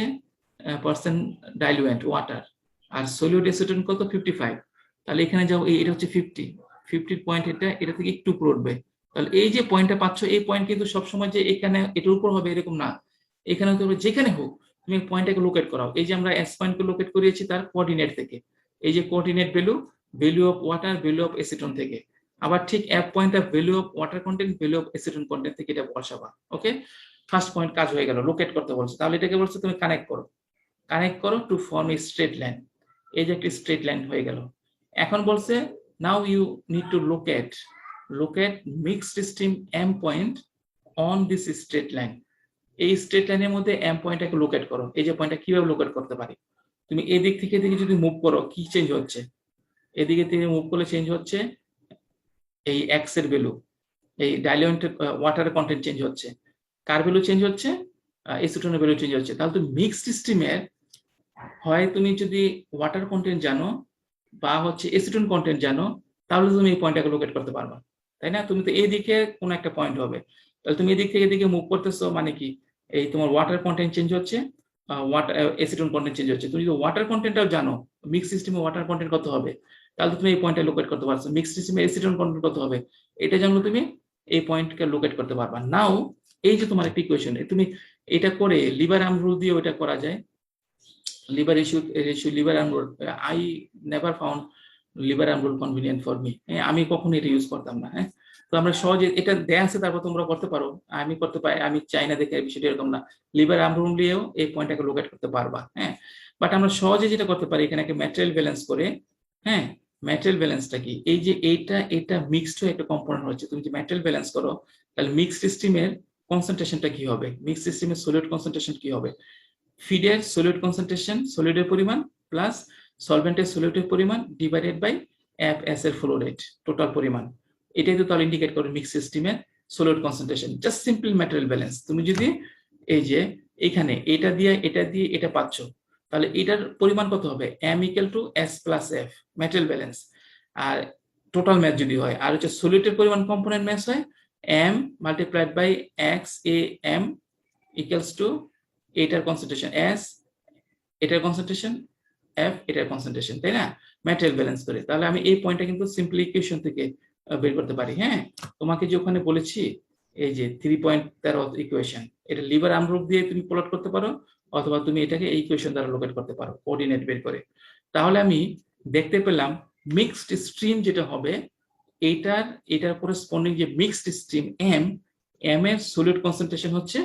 [SPEAKER 1] পার্সেন্ট ডাইলুয়েন্ট ওয়াটার, আর সলিউট এসিটন কত 55। তাহলে এখানে যাও, এটা হচ্ছে 50 পয়েন্ট, এটা থেকে একটু উপর উঠবে। তাহলে এই যে পয়েন্টটা পাচ্ছ, এই পয়েন্ট কিন্তু সবসময় যে এখানে এটার উপর হবে এরকম না, এখানে তুমি যেখানে হোক তুমি পয়েন্টটাকে লোকেট করাও। এই যে আমরা এস পয়েন্টকে লোকেট করিয়েছি তার কোঅর্ডিনেট থেকে, এই যে coordinate value of water, value of acetone থেকে। আবার ঠিক এফ পয়েন্টটা value of water content, value of acetone content থেকে এটা বসাবা। ওকে, ফার্স্ট পয়েন্ট কাজ হয়ে গেল, লোকেট করতে বলছে। তাহলে এটাকে বলছে তুমি কানেক্ট করো to form a straight line. এই যে একটি স্ট্রেট লাইন হয়ে গেল। এখন বলছে now you need to locate mixed stream M point on this straight line. এই স্ট্রেট লাইনের মধ্যে এম পয়েন্টটাকে লোকেট করো। এই যে পয়েন্টটা কিভাবে লোকেট করতে পারি, তুমি এদিক থেকে এদিকে যদি মুভ করো, কি চেঞ্জ হচ্ছে, এদিকে থেকে মুভ করলে চেঞ্জ হচ্ছে এই এক্স এর ভ্যালু, এই ডাইলিউয়েন্টেড ওয়াটারের কন্টেন্ট চেঞ্জ হচ্ছে, কার ভ্যালু চেঞ্জ হচ্ছে, এসিটনের ভ্যালু চেঞ্জ হচ্ছে। তাহলে তুমি মিক্সড স্ট্রিমের হয় তুমি যদি ওয়াটার কন্টেন্ট জানো বা হচ্ছে এসিটন কন্টেন্ট জানো, তাহলে তুমি এই পয়েন্টটাকে লোকেট করতে পারবা, তাই না? তুমি তো এই দিকে কোন একটা পয়েন্ট হবে, তাহলে তুমি এদিক থেকে এদিকে মুভ করতেছো, মানে কি, এই তোমার ওয়াটার কন্টেন্ট চেঞ্জ হচ্ছে, ওয়াটার এসিটন কন্টেন্ট চেঞ্জ হচ্ছে। তুমি যদি ওয়াটার কন্টেন্টটাও জানো, মিক্স সিস্টেমে ওয়াটার কন্টেন্ট কত হবে, তাহলে তুমি এই পয়েন্টটা লোকেট করতে পারছো। মিক্স সিস্টেমে এসিটন কন্টেন্ট কত হবে, এটা জানলে তুমি এই পয়েন্টকে লোকেট করতে পারবা। নাও এই যে তোমার একটা ইকুয়েশন, তুমি এটা করে লিবার আর্ম রুল দিয়ে ওটা করা যায়। liver issue liver arm rule, I never found liver arm rule convenient for me, আমি কখনো এটা ইউজ করতাম না। হ্যাঁ, তো আমরা সহজে এটা দেয়া আছে, তারপর তোমরা করতে পারো, আমি করতে পারি, আমি চাই না দেখে বিষয়টা এরকম না, লিভার আর্ম রুল দিয়েও এই পয়েন্টটাকে লোকেট করতে পারবা। হ্যাঁ, বাট আমরা সহজে যেটা করতে পারি, এখানে একটা ম্যাটেরিয়াল ব্যালেন্স করে, হ্যাঁ, ম্যাটেরিয়াল ব্যালেন্সটা কি, এই যে এটা মিক্সড হয়ে একটা কম্পোনেন্ট হচ্ছে, তুমি যে ম্যাটেরিয়াল ব্যালেন্স করো, তাহলে মিক্সড সিস্টেমের কনসেন্ট্রেশনটা কি হবে, মিক্সড সিস্টেমের সলিউট কনসেন্ট্রেশন কি হবে, ফিডের সলিউট কনসেন্ট্রেশন, সলিউটের পরিমাণ প্লাস সলভেন্টের সলিউটের পরিমাণ ডিভাইডেড বাই এফ এস এর ফ্লো রেট, টোটাল পরিমাণ। এটাই তো তাহলে ইন্ডিকেট করে মিক্স সিস্টেমের solute concentration. Just simple material balance. তুমি যদি এই যে এখানে এটা দিয়ে এটা পাচ্ছ, তাহলে এটার পরিমাণ কত হবে, M equal to S plus F, material balance. আর টোটাল ম্যাথ যদি হয়, আর হচ্ছে সলিউটের পরিমাণ কম্পোনেন্ট ম্যাথ হয় M multiplied by X A M equals to এটার কনসেন্ট্রেশন এস, এটার কনসেন্ট্রেশন এফ, এটার কনসেন্ট্রেশন, তাই না, ম্যাটেরিয়াল ব্যালেন্স করে। তাহলে আমি এই পয়েন্টটা কিন্তু সিম্পল ইকুয়েশন থেকে বের করতে পারি। হ্যাঁ, তোমাকে যে ওখানে বলেছি এই যে 3.13 ইকুয়েশন, এটা লিভার আর্ম রুল দিয়ে তুমি প্লট করতে পারো, অথবা তুমি এটাকে এই ইকুয়েশন দ্বারা লোকেট করতে পারো কোঅর্ডিনেট বের করে। তাহলে আমি দেখতে পেলাম মিক্সড স্ট্রিম যেটা হবে, এটার করেসপন্ডিং যে মিক্সড স্ট্রিম এম এর সলিউট কনসেন্ট্রেশন হচ্ছে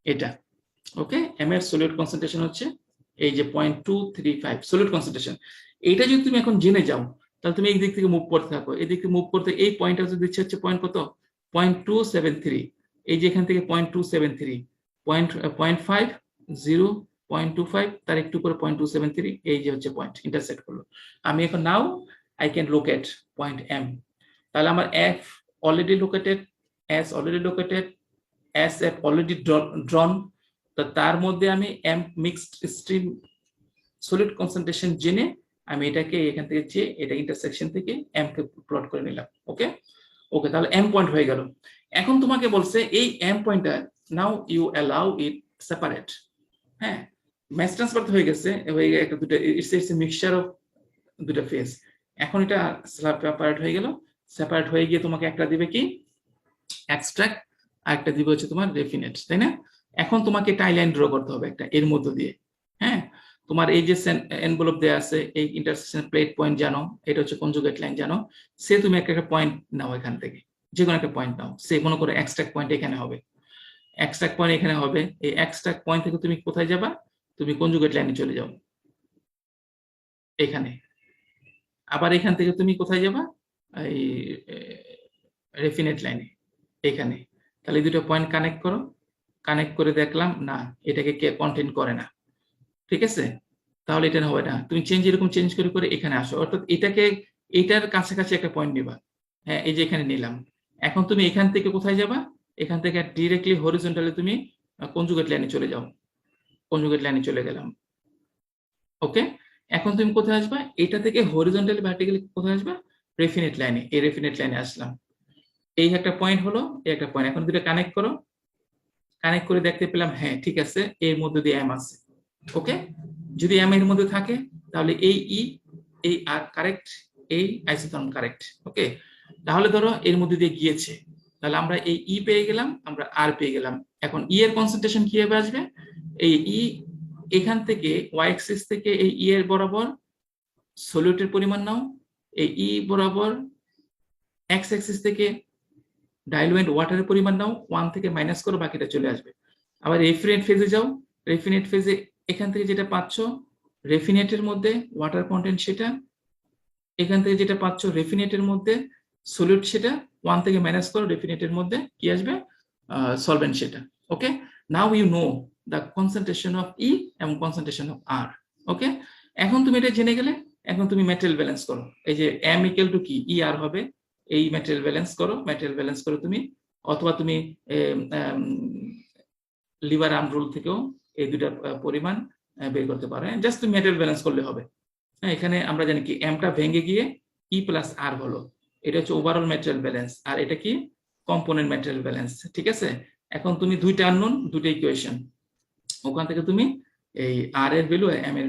[SPEAKER 1] এটা। ওকে, এম এর সলিউট কনসেন্ট্রেশন হচ্ছে এই যে 0.235 সলিউট কনসেন্ট্রেশন। এইটা যদি তুমি এখন জেনে যাও, তাহলে তুমি এই দিক থেকে মুভ করতে থাকো, এই দিক থেকে মুভ করতে, এই পয়েন্টটা যদি দিচ্ছে হচ্ছে পয়েন্ট কত, 0.273, এই যে এখান থেকে 0.273, 0.25, তার একটু করে 0.273, এই যে হচ্ছে পয়েন্ট ইন্টারসেক্ট করলো। আমি এখন now I can locate point M. তাহলে আমার F already located, S already located, S F already drawn, তো তার মধ্যে আমি M mixed stream solid concentration জেনে আমি এটাকে এখান থেকে যে এটা ইন্টারসেকশন থেকে এম কে প্লট করে নিলাম। ওকে, তাহলে এম পয়েন্ট হয়ে গেল। এখন তোমাকে বলছে এই এম পয়েন্টটা now you allow it separate. হ্যাঁ, ম্যাস ট্রান্সফার হয়ে গেছে, একটা দুটো ইটস এ মিক্সচার অফ দুটো ফেজ। এখন এটা সেপারেট হয়ে গেল, সেপারেট হয়ে গিয়ে তোমাকে একটা দিবে কি এক্সট্রাক্ট, আর একটা দিবে হচ্ছে তোমার রেফিনেট, তাই না? এখন তোমাকে টাই লাইন ড্র করতে হবে একটা এর মধ্য দিয়ে। হ্যাঁ, তোমার এই যে এনভেলপ দেয়া আছে, এই ইন্টারসেকশন প্লেট পয়েন্ট জানো, এটা হচ্ছে কনজুগেট লাইন জানো, সে তুমি একটা পয়েন্ট নাও, এখান থেকে যে কোনো একটা পয়েন্ট নাও, সে মনে করে এক্সট্রাক্ট পয়েন্ট এখানে হবে। এক্সট্রা পয়েন্ট এখানে হবে, এই এক্সট্রা পয়েন্ট থেকে তুমি কোথায় যাবা, তুমি কনজুগেট লাইনে চলে যাও এখানে। আবার এখান থেকে তুমি কোথায় যাবা, এই রেফিনেট লাইনে এখানে। তাহলে দুটো পয়েন্ট কানেক্ট করো, কানেক্ট করে দেখলাম না এটাকে কে কন্টেন্ট করে না, ঠিক আছে, তাহলে এটা হবে না। তুমি চেঞ্জ এরকম চেঞ্জ করে করে এখানে আসো, অর্থাৎ এটাকে এটার কাছাকাছি একটা পয়েন্ট নিবা। হ্যাঁ, এই যে এখানে নিলাম। এখন তুমি এখান থেকে কোথায় যাবা, এখান থেকে ডিরেক্টলি হরিজন্টালি তুমি কনজুগেট লাইনে চলে যাও, কনজুগেট লাইনে চলে গেলাম। ওকে, এখন তুমি কোথায় আসবা, এটা থেকে হরিজন্টালি ভার্টিক্যালি কোথায় আসবা, রেফিনেট লাইনে, এই রেফিনেট লাইনে আসলাম। এই একটা পয়েন্ট হলো, এই একটা পয়েন্ট, এখন দুটো কানেক্ট করো, কানেক্ট করে দেখতে পেলাম হ্যাঁ ঠিক আছে, এর মধ্যে দিয়ে এম আছে। ওকে, যদি এম এর মধ্যে থাকে তাহলে এই ই, এই আর কারেক্ট, এই আইসোথর্ম কারেক্ট। ওকে, তাহলে ধরো এর মধ্যে দিয়ে গিয়েছে, তাহলে আমরা এই ই পেয়ে গেলাম, আমরা আর পেয়ে গেলাম। এখন ই এর কনসেন্ট্রেশন কিভাবে আসবে, এই ই এখান থেকে ওয়াই অ্যাক্সিস থেকে এই ই এর বরাবর সলিউটের পরিমাণ নাও, এই ই বরাবর এক্স অ্যাক্সিস থেকে ডাইলুয়েন্ট ওয়াটারের পরিমাণ নাও, 1 থেকে মাইনাস করো, বাকিটা চলে আসবে। আবার রেফিনেট ফেজে যাও, রেফিনেট ফেজে এখান থেকে যেটা পাচ্ছ রেফিনেটের মধ্যে ওয়াটার কন্টেন্ট সেটা, এখান থেকে যেটা পাচ্ছ রেফিনেটের মধ্যে সলিউট সেটা, 1 থেকে মাইনাস করো, রেফিনেটের মধ্যে কি আসবে, সলভেন্ট সেটা। Okay, now you know the concentration of E এবং কনসেন্ট্রেশন অফ আর। ওকে, এখন তুমি এটা জেনে গেলে, এখন তুমি ম্যাটেরিয়াল ব্যালেন্স করো, এই যে এম ইকুয়াল টু কি, ই আর হবে, এই ম্যাটেরিয়াল ব্যালেন্স করো, ম্যাটেরিয়াল ব্যালেন্স করো তুমি, অথবা তুমি লিভার আর্ম রুল থেকেও এই দুটার পরিমাণ বের করতে পারো। জাস্ট তুমি ম্যাটেরিয়াল ব্যালেন্স করলে হবে। এখানে আমরা জানি কি এমটা ভেঙে গিয়ে ই প্লাস আর হলো, এটা হচ্ছে ওভারঅল ম্যাটেরিয়াল ব্যালেন্স, আর এটা কি কম্পোনেন্ট ম্যাটেরিয়াল ব্যালেন্স। ঠিক আছে, এখন তুমি দুইটা আননোন, দুটো ইকুয়েশন, ওখান থেকে তুমি এই আর এর ভ্যালু, এম এর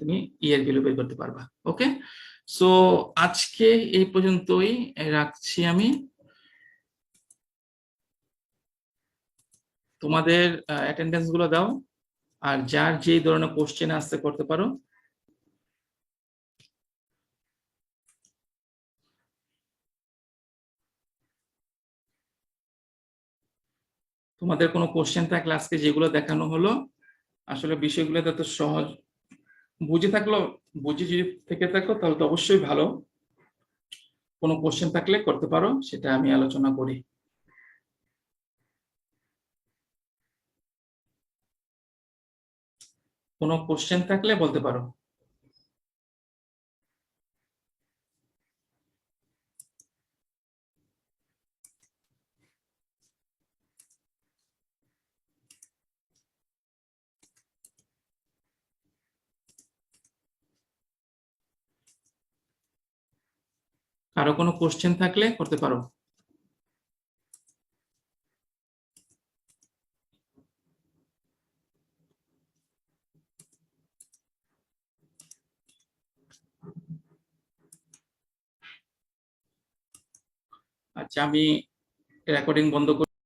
[SPEAKER 1] তুমি ই এর ভ্যালু বের করতে পারবা। ওকে, সো আজকে এই পর্যন্তই রাখছি আমি। তোমাদের অ্যাটেন্ডেন্স গুলো দাও, আর যার যে ধরনের কোশ্চেন আসতে করতে পারো। তোমাদের কোনো কোশ্চেন থাকলে আজকে যেগুলো দেখানো হলো, আসলে বিষয়গুলো এত সহজ, বুঝে থাকলো, বুঝে যদি থেকে থাকো তাহলে তো অবশ্যই ভালো। কোনো কোশ্চেন থাকলে করতে পারো, সেটা আমি আলোচনা করি। কোনো কোশ্চেন থাকলে বলতে পারো। কারো কোনো কোশ্চেন থাকলে করতে পারো। আচ্ছা, আমি রেকর্ডিং বন্ধ করি।